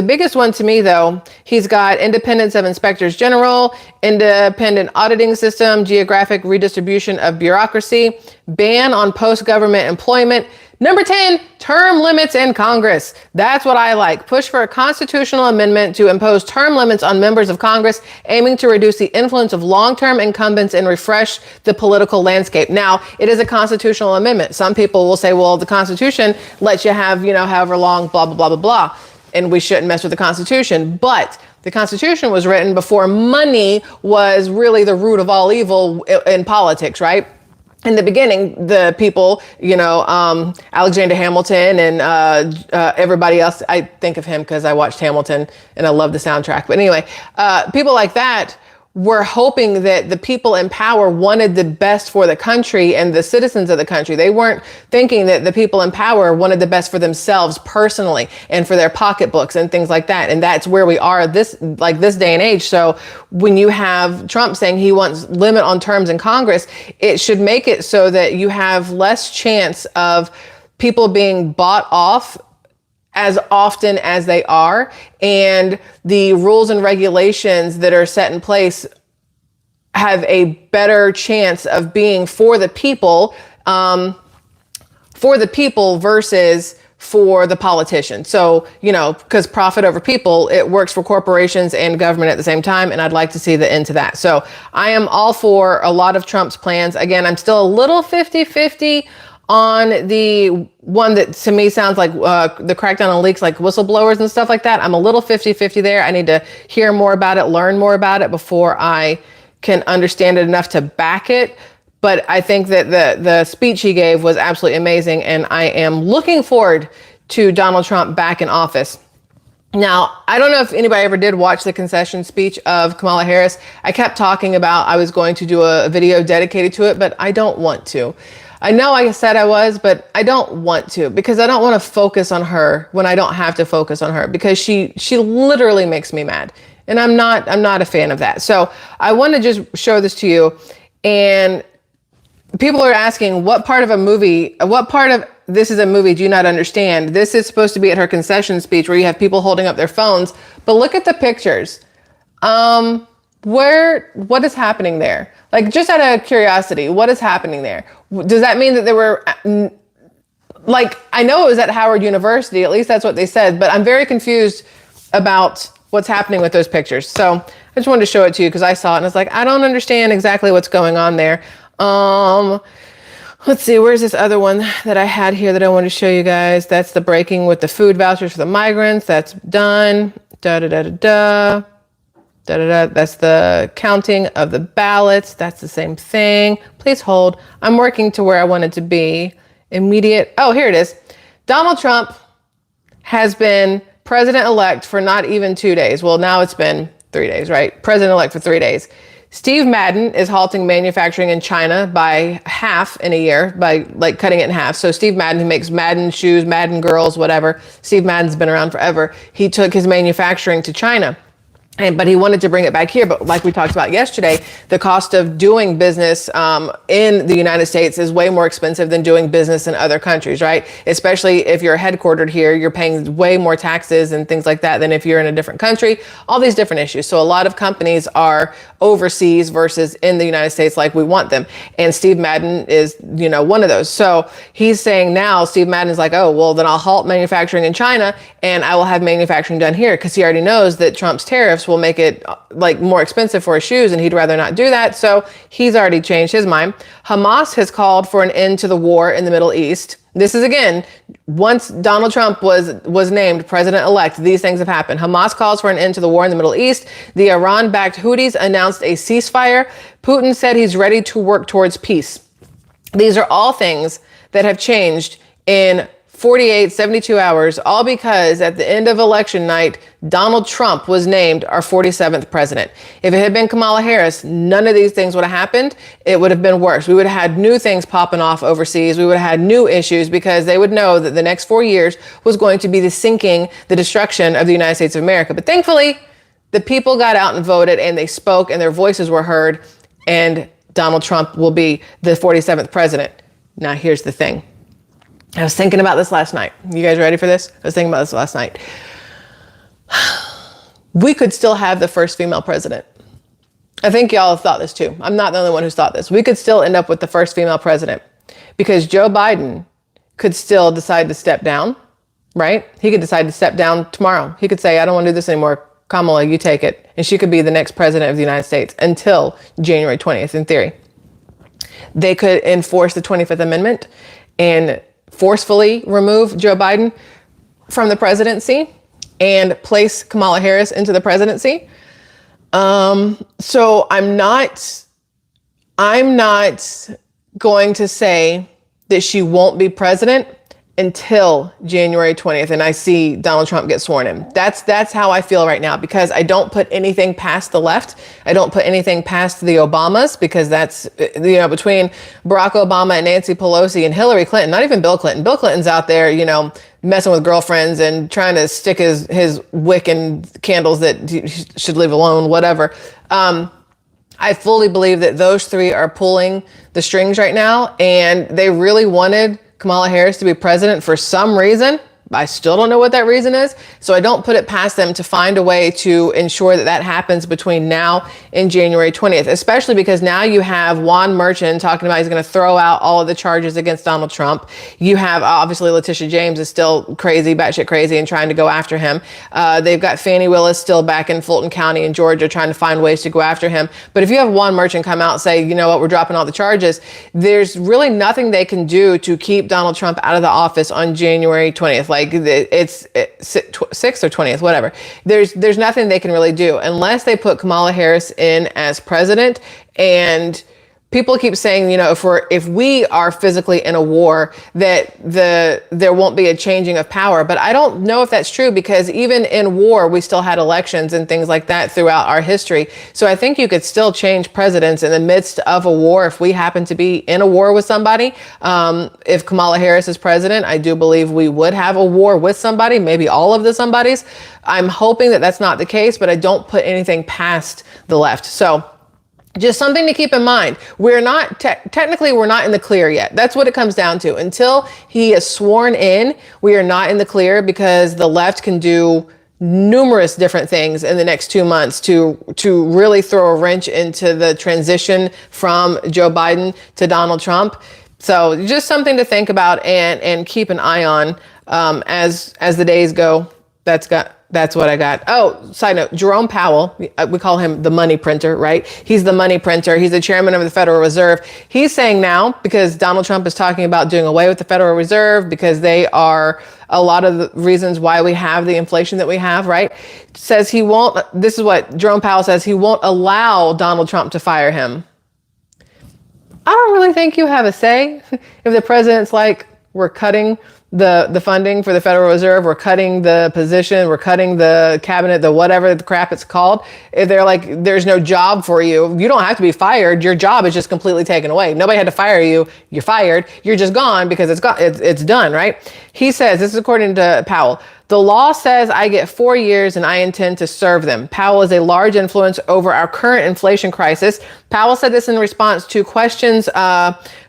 biggest one to me, though, he's got independence of inspectors general, independent auditing system, geographic redistribution of bureaucracy, ban on post-government employment. Number 10, term limits in Congress. That's what I like. Push for a constitutional amendment to impose term limits on members of Congress, aiming to reduce the influence of long-term incumbents and refresh the political landscape. Now, it is a constitutional amendment. Some people will say, well, the Constitution lets you have, however long, blah, blah, blah, blah, blah, and we shouldn't mess with the Constitution. But the Constitution was written before money was really the root of all evil in politics, right? In the beginning, the people, Alexander Hamilton and everybody else, I think of him because I watched Hamilton and I love the soundtrack. But anyway, people like that were hoping that the people in power wanted the best for the country and the citizens of the country. They weren't thinking that the people in power wanted the best for themselves personally and for their pocketbooks and things like that. And that's where we are this day and age. So when you have Trump saying he wants limit on terms in Congress, it should make it so that you have less chance of people being bought off as often as they are, and the rules and regulations that are set in place have a better chance of being for the people versus for the politician. So, because profit over people, it works for corporations and government at the same time. And I'd like to see the end to that. So I am all for a lot of Trump's plans. Again, I'm still a little 50-50 on the one that to me sounds like the crackdown on leaks, like whistleblowers and stuff like that. I'm a little 50-50 there. I need to hear more about it, learn more about it before I can understand it enough to back it. But I think that the speech he gave was absolutely amazing. And I am looking forward to Donald Trump back in office. Now, I don't know if anybody ever did watch the concession speech of Kamala Harris. I kept talking about I was going to do a video dedicated to it, but I don't want to. I know I said I was, but I don't want to, because I don't want to focus on her when I don't have to focus on her, because she literally makes me mad. And I'm not a fan of that. So I want to just show this to you. And people are asking, what part of this is a movie do you not understand? This is supposed to be at her concession speech where you have people holding up their phones, but look at the pictures. What is happening there? Like, just out of curiosity, what is happening there? Does that mean that there were, I know it was at Howard University, at least that's what they said, but I'm very confused about what's happening with those pictures. So I just wanted to show it to you because I saw it and it's like, I don't understand exactly what's going on there. Let's see, where's this other one that I had here that I want to show you guys? That's the breaking with the food vouchers for the migrants. That's done. Da da da da da. Da da da. That's the counting of the ballots. That's the same thing. Please hold. I'm working to where I want it to be. Immediate. Oh, here it is. Donald Trump has been president-elect for not even 2 days. Well, now it's been 3 days, right? President-elect for 3 days. Steve Madden is halting manufacturing in China by half in a year, by like cutting it in half. So Steve Madden, who makes Madden shoes, Madden girls, whatever. Steve Madden's been around forever. He took his manufacturing to China. But he wanted to bring it back here. But like we talked about yesterday, the cost of doing business in the United States is way more expensive than doing business in other countries, right? Especially if you're headquartered here, you're paying way more taxes and things like that than if you're in a different country, all these different issues. So a lot of companies are overseas versus in the United States like we want them. And Steve Madden is, one of those. So he's saying now, Steve Madden is like, oh, well, then I'll halt manufacturing in China and I will have manufacturing done here, because he already knows that Trump's tariffs will make it like more expensive for his shoes, and he'd rather not do that. So he's already changed his mind. Hamas has called for an end to the war in the Middle East. This is, again, once Donald Trump was named president-elect, these things have happened. Hamas calls for an end to the war in the Middle East. The Iran-backed Houthis announced a ceasefire. Putin said he's ready to work towards peace. These are all things that have changed in 48, 72 hours, all because at the end of election night, Donald Trump was named our 47th president. If it had been Kamala Harris, none of these things would have happened. It would have been worse. We would have had new things popping off overseas. We would have had new issues, because they would know that the next 4 years was going to be the sinking, the destruction of the United States of America. But thankfully, the people got out and voted, and they spoke, and their voices were heard, and Donald Trump will be the 47th president. Now, here's the thing. I was thinking about this last night. You guys ready for this? I was thinking about this last night. We could still have the first female president. I think y'all have thought this too. I'm not the only one who's thought this. We could still end up with the first female president, because Joe Biden could still decide to step down, right? He could decide to step down tomorrow. He could say, I don't want to do this anymore. Kamala, you take it. And she could be the next president of the United States until January 20th, in theory. They could enforce the 25th Amendment and forcefully remove Joe Biden from the presidency and place Kamala Harris into the presidency. So I'm not going to say that she won't be president until January 20th. And I see Donald Trump get sworn in. That's how I feel right now, because I don't put anything past the left. I don't put anything past the Obamas, because that's, between Barack Obama and Nancy Pelosi and Hillary Clinton, not even Bill Clinton. Bill Clinton's out there, messing with girlfriends and trying to stick his wick in candles that he should leave alone, whatever. I fully believe that those three are pulling the strings right now, and they really wanted Kamala Harris to be president for some reason. I still don't know what that reason is. So I don't put it past them to find a way to ensure that that happens between now and January 20th, especially because now you have Juan Merchant talking about he's going to throw out all of the charges against Donald Trump. You have, obviously, Letitia James is still crazy, batshit crazy, and trying to go after him. They've got Fani Willis still back in Fulton County in Georgia trying to find ways to go after him. But if you have Juan Merchant come out and say, you know what, we're dropping all the charges, there's really nothing they can do to keep Donald Trump out of the office on January 20th. Like, it's 6th or 20th, whatever. There's nothing they can really do unless they put Kamala Harris in as president. And people keep saying, if we are physically in a war, that there won't be a changing of power. But I don't know if that's true, because even in war, we still had elections and things like that throughout our history. So I think you could still change presidents in the midst of a war if we happen to be in a war with somebody. If Kamala Harris is president, I do believe we would have a war with somebody, maybe all of the somebodies. I'm hoping that that's not the case, but I don't put anything past the left. So just something to keep in mind. We're not technically we're not in the clear yet. That's what it comes down to. Until he is sworn in, we are not in the clear, because the left can do numerous different things in the next 2 months to really throw a wrench into the transition from Joe Biden to Donald Trump. So just something to think about and keep an eye on as the days go. That's what I got. Oh, side note, Jerome Powell, we call him the money printer, right? He's the money printer. He's the chairman of the Federal Reserve. He's saying now, because Donald Trump is talking about doing away with the Federal Reserve because they are a lot of the reasons why we have the inflation that we have, right? Says he won't, this is what Jerome Powell says, he won't allow Donald Trump to fire him. I don't really think you have a say. If the president's like, we're cutting the funding for the Federal Reserve, we're cutting the position, we're cutting the cabinet, the whatever the crap it's called. If they're like, there's no job for you, you don't have to be fired. Your job is just completely taken away. Nobody had to fire you. You're fired. You're just gone because it's done, right? He says, this is according to Powell, the law says I get 4 years and I intend to serve them. Powell is a large influence over our current inflation crisis. Powell said this in response to questions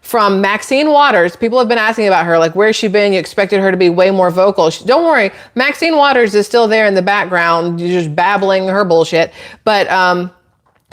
from Maxine Waters. People have been asking about her, like, where's she been? You expected her to be way more vocal. Don't worry, Maxine Waters is still there in the background, just babbling her bullshit. But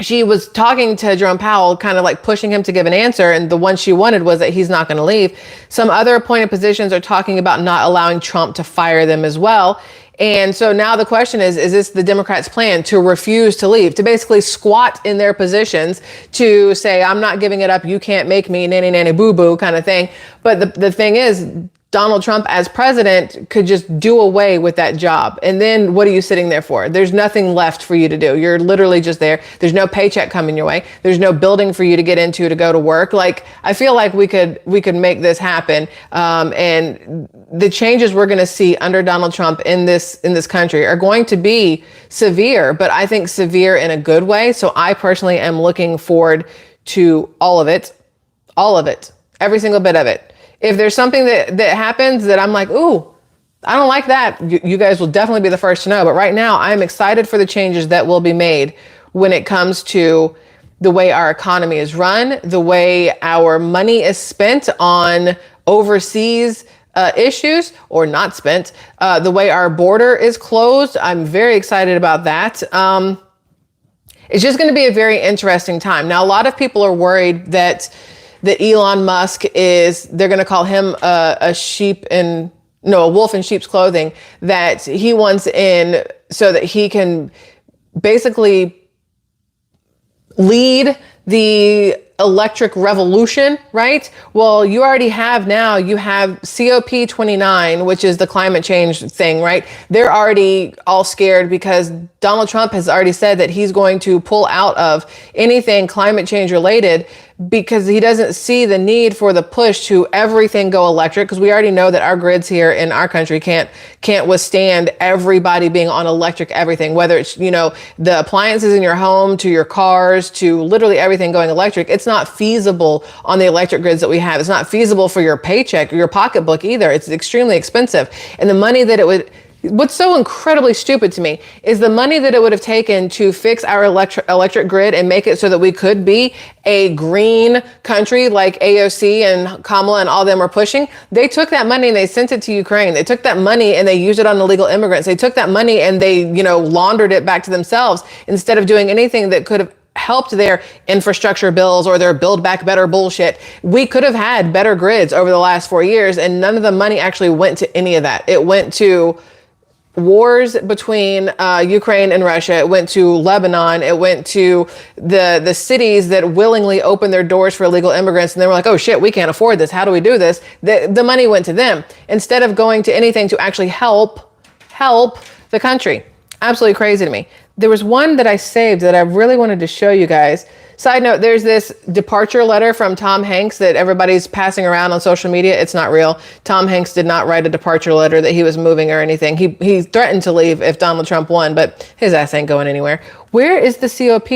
she was talking to Jerome Powell, kind of like pushing him to give an answer. And the one she wanted was that he's not going to leave. Some other appointed positions are talking about not allowing Trump to fire them as well. And so now the question is this the Democrats' plan to refuse to leave, to basically squat in their positions, to say, I'm not giving it up. You can't make me nanny, nanny, boo, boo kind of thing. But the thing is, Donald Trump as president could just do away with that job. And then what are you sitting there for? There's nothing left for you to do. You're literally just there. There's no paycheck coming your way. There's no building for you to get into to go to work. Like, I feel like we could make this happen. And the changes we're going to see under Donald Trump in this country are going to be severe, but I think severe in a good way. So I personally am looking forward to all of it, every single bit of it. If there's something that happens that I'm like, ooh, I don't like that, you guys will definitely be the first to know. But right now, I'm excited for the changes that will be made when it comes to the way our economy is run, the way our money is spent on overseas issues or not spent, the way our border is closed. I'm very excited about that. It's just going to be a very interesting time. Now, a lot of people are worried that Elon Musk they're going to call him a wolf in sheep's clothing, that he wants in so that he can basically lead the electric revolution, right? Well, you have COP29, which is the climate change thing, right? They're already all scared because Donald Trump has already said that he's going to pull out of anything climate change related because he doesn't see the need for the push to everything go electric, because we already know that our grids here in our country can't withstand everybody being on electric everything, whether it's, the appliances in your home to your cars to literally everything going electric. It's not feasible on the electric grids that we have. It's not feasible for your paycheck or your pocketbook either. It's extremely expensive. And the money that what's so incredibly stupid to me is the money that it would have taken to fix our electric grid and make it so that we could be a green country like AOC and Kamala and all them are pushing. They took that money and they sent it to Ukraine. They took that money and they used it on illegal immigrants. They took that money and they, laundered it back to themselves instead of doing anything that could have helped their infrastructure bills or their Build Back Better bullshit. We could have had better grids over the last 4 years, and none of the money actually went to any of that. It went to wars between Ukraine and Russia. It went to Lebanon. It went to the cities that willingly opened their doors for illegal immigrants. And they were like, oh shit, we can't afford this. How do we do this? The money went to them instead of going to anything to actually help the country. Absolutely crazy to me. There was one that I saved that I really wanted to show you guys. Side note, there's this departure letter from Tom Hanks that everybody's passing around on social media. It's not real. Tom Hanks did not write a departure letter that he was moving or anything. He threatened to leave if Donald Trump won, but his ass ain't going anywhere. Where is the COP?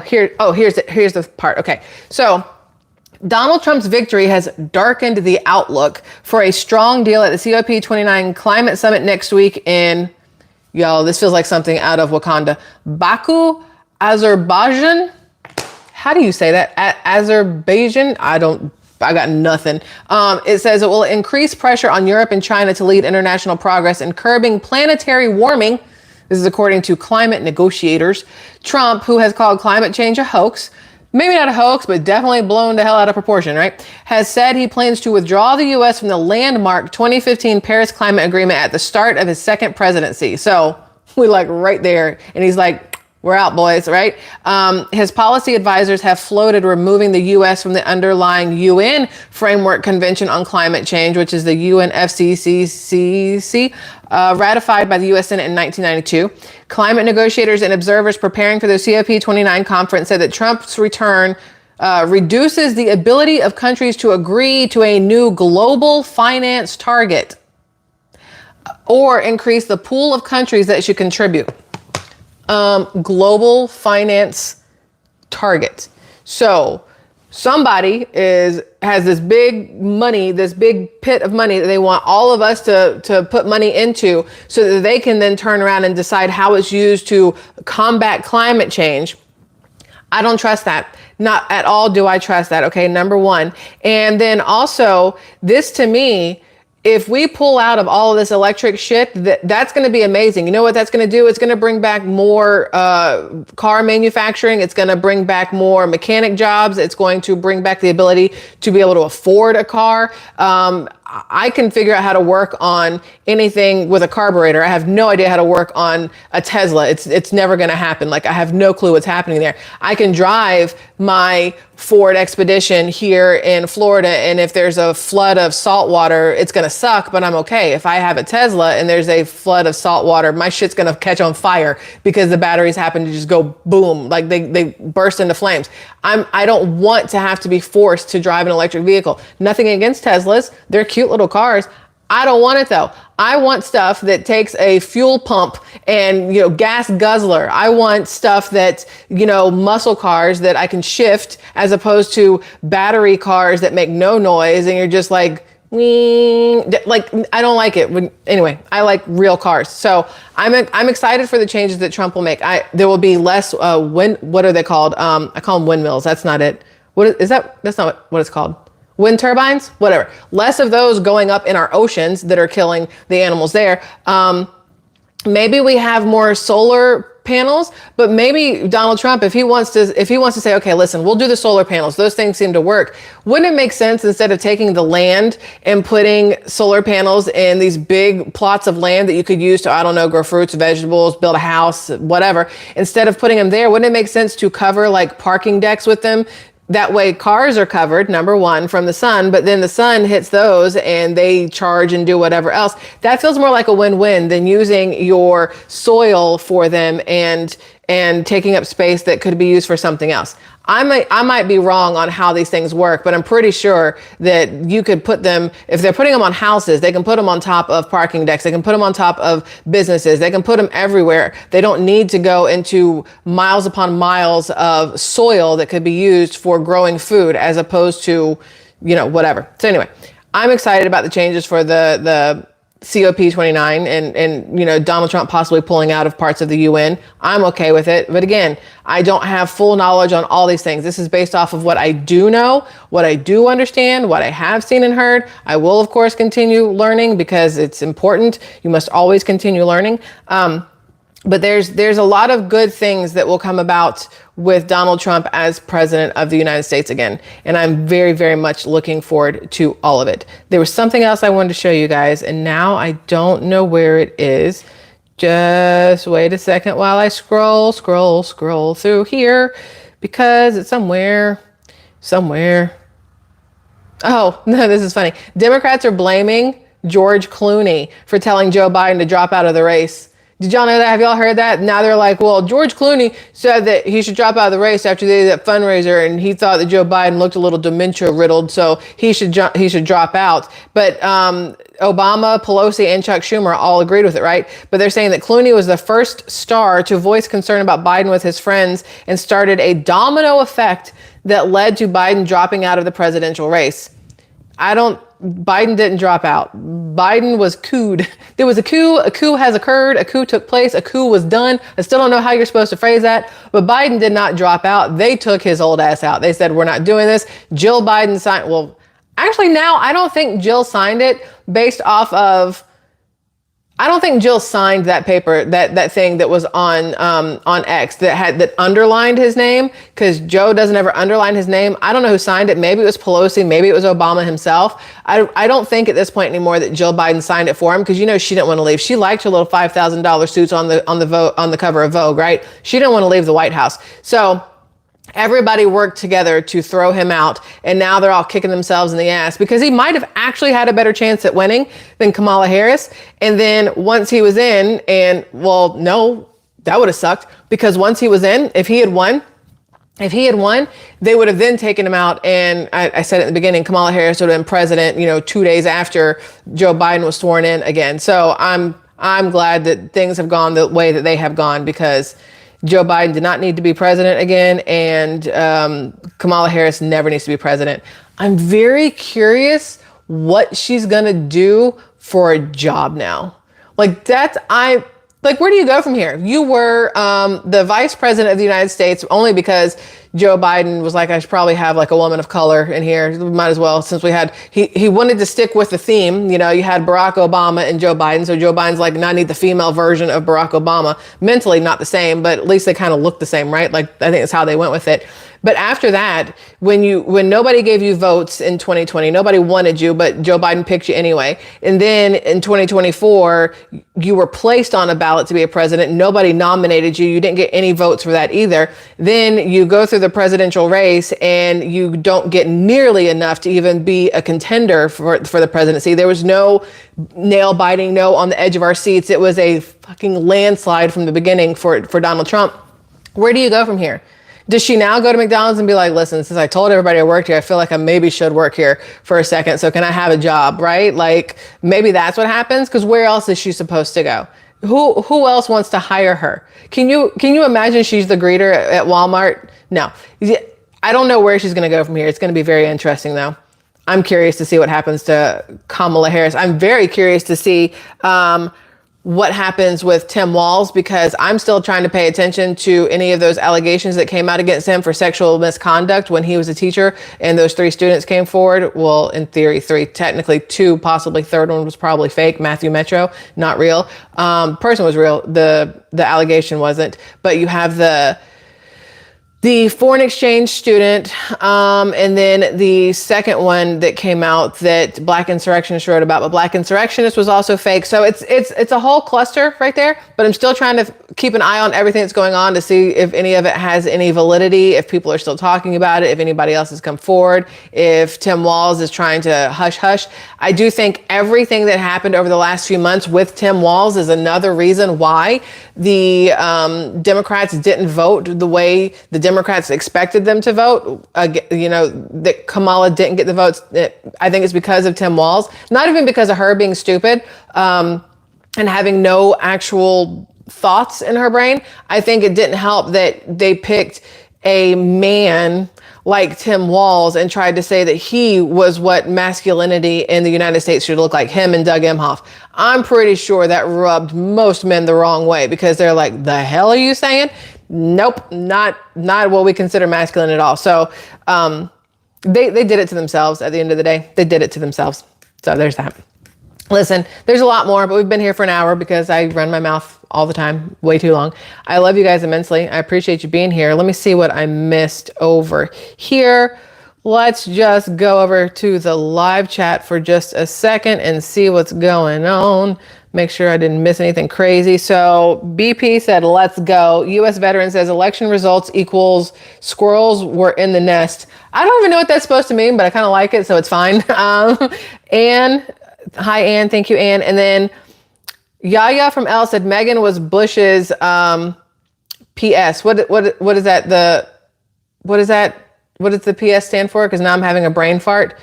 Here's the part. Okay. So Donald Trump's victory has darkened the outlook for a strong deal at the COP29 climate summit next week in, this feels like something out of Wakanda, Baku, Azerbaijan. How do you say that? Azerbaijan? I got nothing. It says it will increase pressure on Europe and China to lead international progress in curbing planetary warming. This is according to climate negotiators. Trump, who has called climate change a hoax, maybe not a hoax, but definitely blown the hell out of proportion, right? Has said he plans to withdraw the U.S. from the landmark 2015 Paris Climate Agreement at the start of his second presidency. So we like right there. And he's like, we're out, boys, right? His policy advisors have floated removing the U.S. from the underlying UN Framework Convention on Climate Change, which is the UNFCCC, ratified by the U.S. Senate in 1992. Climate negotiators and observers preparing for the COP29 conference said that Trump's return reduces the ability of countries to agree to a new global finance target or increase the pool of countries that should contribute. Global finance target. So somebody has this big money, this big pit of money that they want all of us to put money into so that they can then turn around and decide how it's used to combat climate change. I don't trust that. Not at all do I trust that. Okay, number one. And then also, this to me, if we pull out of all of this electric shit, that's going to be amazing. You know what that's going to do? It's going to bring back more car manufacturing. It's going to bring back more mechanic jobs. It's going to bring back the ability to be able to afford a car. I can figure out how to work on anything with a carburetor. I have no idea how to work on a Tesla. It's never going to happen. Like, I have no clue what's happening there. I can drive my Ford Expedition here in Florida, and if there's a flood of salt water, it's going to suck, but I'm okay. If I have a Tesla and there's a flood of salt water, my shit's going to catch on fire because the batteries happen to just go boom, like they burst into flames. I don't want to have to be forced to drive an electric vehicle. Nothing against Teslas. They're cute little cars. I don't want it though. I want stuff that takes a fuel pump and, gas guzzler. I want stuff that, muscle cars that I can shift, as opposed to battery cars that make no noise and you're just like, I don't like it. Anyway, I like real cars. So I'm excited for the changes that Trump will make. There will be less what are they called? I call them windmills. That's not it. What is that? That's not what it's called. Wind turbines, whatever. Less of those going up in our oceans that are killing the animals there. Maybe we have more solar panels, but maybe Donald Trump, if he wants to say, okay, listen, we'll do the solar panels. Those things seem to work. Wouldn't it make sense, instead of taking the land and putting solar panels in these big plots of land that you could use to, I don't know, grow fruits, vegetables, build a house, whatever, instead of putting them there, wouldn't it make sense to cover like parking decks with them? That way cars are covered, number one, from the sun, but then the sun hits those and they charge and do whatever else. That feels more like a win-win than using your soil for them and taking up space that could be used for something else. I might be wrong on how these things work, but I'm pretty sure that you could put them, if they're putting them on houses, they can put them on top of parking decks. They can put them on top of businesses. They can put them everywhere. They don't need to go into miles upon miles of soil that could be used for growing food, as opposed to, whatever. So anyway, I'm excited about the changes for the COP29 and Donald Trump possibly pulling out of parts of the UN. I'm okay with it. But again, I don't have full knowledge on all these things. This is based off of what I do know, what I do understand, what I have seen and heard. I will, of course, continue learning because it's important. You must always continue learning. But there's a lot of good things that will come about with Donald Trump as president of the United States again. And I'm very, very much looking forward to all of it. There was something else I wanted to show you guys, and now I don't know where it is. Just wait a second while I scroll through here, because it's somewhere. Oh, no, this is funny. Democrats are blaming George Clooney for telling Joe Biden to drop out of the race. Did y'all know that? Have y'all heard that? Now they're like, well, George Clooney said that he should drop out of the race after they did that fundraiser, and he thought that Joe Biden looked a little dementia riddled, so he should drop out. But Obama, Pelosi, and Chuck Schumer all agreed with it, right? But they're saying that Clooney was the first star to voice concern about Biden with his friends and started a domino effect that led to Biden dropping out of the presidential race. Biden didn't drop out. Biden was cooed. There was a coup. A coup has occurred. A coup took place. A coup was done. I still don't know how you're supposed to phrase that, but Biden did not drop out. They took his old ass out. They said, we're not doing this. Jill Biden signed. Well, actually now I don't think Jill signed it based off of I don't think Jill signed that paper, that thing that was on X that underlined his name, because Joe doesn't ever underline his name. I don't know who signed it. Maybe it was Pelosi. Maybe it was Obama himself. I don't think at this point anymore that Jill Biden signed it for him, because she didn't want to leave. She liked her little $5,000 suits on the cover of Vogue, right? She didn't want to leave the White House. So everybody worked together to throw him out, and now they're all kicking themselves in the ass because he might have actually had a better chance at winning than Kamala Harris. And then once he was in, and well, no, that would have sucked, because once he was in, if he had won, they would have then taken him out. And I said it in the beginning, Kamala Harris would have been president, 2 days after Joe Biden was sworn in again. So I'm glad that things have gone the way that they have gone, because Joe Biden did not need to be president again, and Kamala Harris never needs to be president. I'm very curious what she's gonna do for a job now. Like where do you go from here? You were the vice president of the United States only because Joe Biden was like, I should probably have like a woman of color in here. We might as well, since he wanted to stick with the theme. You had Barack Obama and Joe Biden. So Joe Biden's like, no, I need the female version of Barack Obama. Mentally not the same, but at least they kind of look the same, right? Like, I think that's how they went with it. But after that, when nobody gave you votes in 2020, nobody wanted you, but Joe Biden picked you anyway. And then in 2024, you were placed on a ballot to be a president. Nobody nominated you. You didn't get any votes for that either. Then you go through the presidential race and you don't get nearly enough to even be a contender for the presidency. There was no nail biting, no on the edge of our seats. It was a fucking landslide from the beginning for Donald Trump. Where do you go from here? Does she now go to McDonald's and be like, listen, since I told everybody I worked here, I feel like I maybe should work here for a second. So can I have a job, right? Like, maybe that's what happens, because where else is she supposed to go? Who else wants to hire her? Can you imagine she's the greeter at Walmart? No. I don't know where she's going to go from here. It's going to be very interesting, though. I'm curious to see what happens to Kamala Harris. I'm very curious to see what happens with Tim Walz, because I'm still trying to pay attention to any of those allegations that came out against him for sexual misconduct when he was a teacher and those 3 students came forward. Well, in theory, 3, technically 2, possibly third one was probably fake. Matthew Metro, not real. Person was real. The allegation wasn't. But you have the foreign exchange student, and then the second one that came out that Black Insurrectionist wrote about, but Black Insurrectionist was also fake. So it's a whole cluster right there, but I'm still trying to keep an eye on everything that's going on to see if any of it has any validity, if people are still talking about it, if anybody else has come forward, if Tim Walz is trying to hush. I do think everything that happened over the last few months with Tim Walz is another reason why the Democrats didn't vote the way the Democrats expected them to vote. That Kamala didn't get the votes. I think it's because of Tim Walz, not even because of her being stupid and having no actual thoughts in her brain. I think it didn't help that they picked a man like Tim Walz and tried to say that he was what masculinity in the United States should look like, him and Doug Emhoff. I'm pretty sure that rubbed most men the wrong way, because they're like, the hell are you saying? Nope, not what we consider masculine at all. So they did it to themselves at the end of the day. They did it to themselves. So there's that. Listen, there's a lot more, but we've been here for an hour because I run my mouth all the time, way too long. I love you guys immensely. I appreciate you being here. Let me see what I missed over here. Let's just go over to the live chat for just a second and see what's going on. Make sure I didn't miss anything crazy. So BP said, let's go. U.S. veteran says election results equals squirrels were in the nest. I don't even know what that's supposed to mean, but I kind of like it, so it's fine. Anne, hi, Anne. Thank you, Anne. And then Yaya from L said Megan was Bush's PS. What is that? What is that? What does the PS stand for? Because now I'm having a brain fart.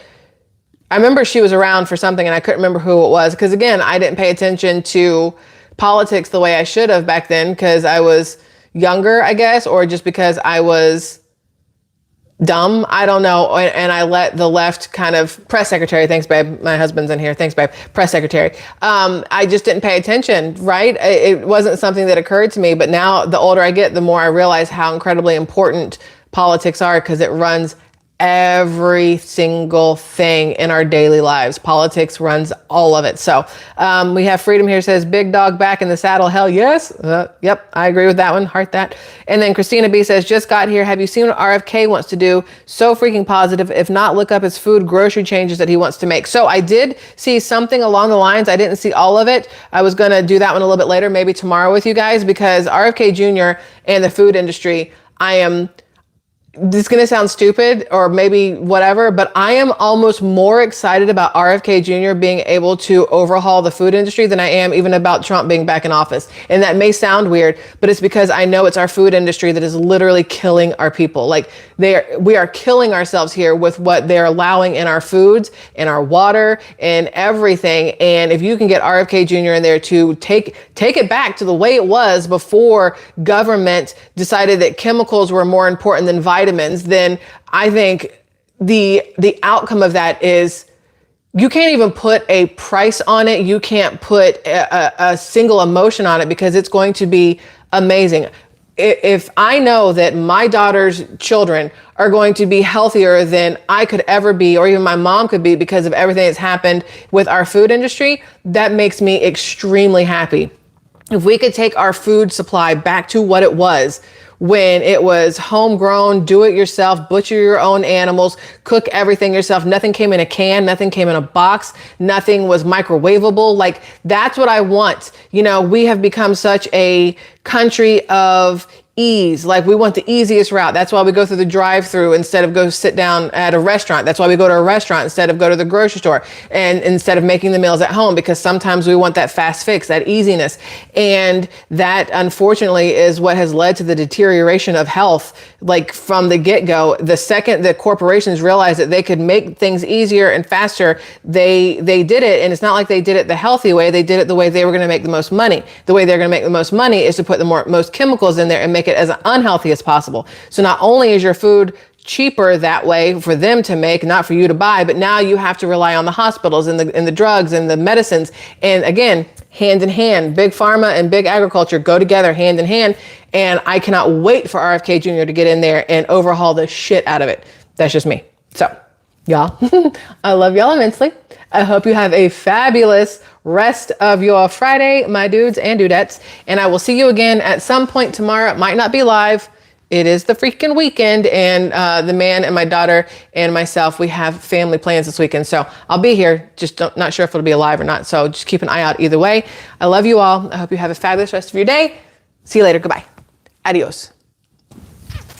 I remember she was around for something and I couldn't remember who it was. Because again, I didn't pay attention to politics the way I should have back then because I was younger, I guess, or just because I was dumb. I don't know. And I let the left kind of press secretary. Thanks, babe. My husband's in here. Thanks, babe. Press secretary. I just didn't pay attention, right? It wasn't something that occurred to me. But now the older I get, the more I realize how incredibly important politics are because it runs every single thing in our daily lives. Politics runs all of it. So we have Freedom here, says, big dog back in the saddle. Hell yes. Yep, I agree with that one. Heart that. And then Christina B says, just got here. Have you seen what RFK wants to do? So freaking positive. If not, look up his food grocery changes that he wants to make. So I did see something along the lines. I didn't see all of it. I was going to do that one a little bit later, maybe tomorrow with you guys, because RFK Jr. and the food industry, this is going to sound stupid or maybe whatever, but I am almost more excited about RFK Jr. being able to overhaul the food industry than I am even about Trump being back in office. And that may sound weird, but it's because I know it's our food industry that is literally killing our people. Like we are killing ourselves here with what they're allowing in our foods, in our water, and everything. And if you can get RFK Jr. in there to take it back to the way it was before government decided that chemicals were more important than vitamins, then I think the outcome of that is you can't even put a price on it. You can't put a single emotion on it, because it's going to be amazing. If I know that my daughter's children are going to be healthier than I could ever be, or even my mom could be, because of everything that's happened with our food industry, that makes me extremely happy. If we could take our food supply back to what it was when it was homegrown, do it yourself, butcher your own animals, cook everything yourself. Nothing came in a can, nothing came in a box, nothing was microwavable. Like, that's what I want. You know, we have become such a country of ease. Like, we want the easiest route. That's why we go through the drive-through instead of go sit down at a restaurant. That's why we go to a restaurant instead of go to the grocery store, and instead of making the meals at home, because sometimes we want that fast fix, that easiness. And that, unfortunately, is what has led to the deterioration of health. Like, from the get-go, the second the corporations realized that they could make things easier and faster, they did it. And it's not like they did it the healthy way. They did it the way they were going to make the most money. The way they're going to make the most money is to put the most chemicals in there and make it as unhealthy as possible. So not only is your food cheaper that way for them to make, not for you to buy, but now you have to rely on the hospitals and the drugs and the medicines. And again, hand in hand, big pharma and big agriculture go together hand in hand. And I cannot wait for RFK Jr. to get in there and overhaul the shit out of it. That's just me. So y'all, I love y'all immensely. I hope you have a fabulous rest of your Friday, my dudes and dudettes. And I will see you again at some point tomorrow. It might not be live. It is the freaking weekend. And the man and my daughter and myself, we have family plans this weekend. So I'll be here. Just not sure if it'll be live or not. So just keep an eye out either way. I love you all. I hope you have a fabulous rest of your day. See you later. Goodbye. Adios.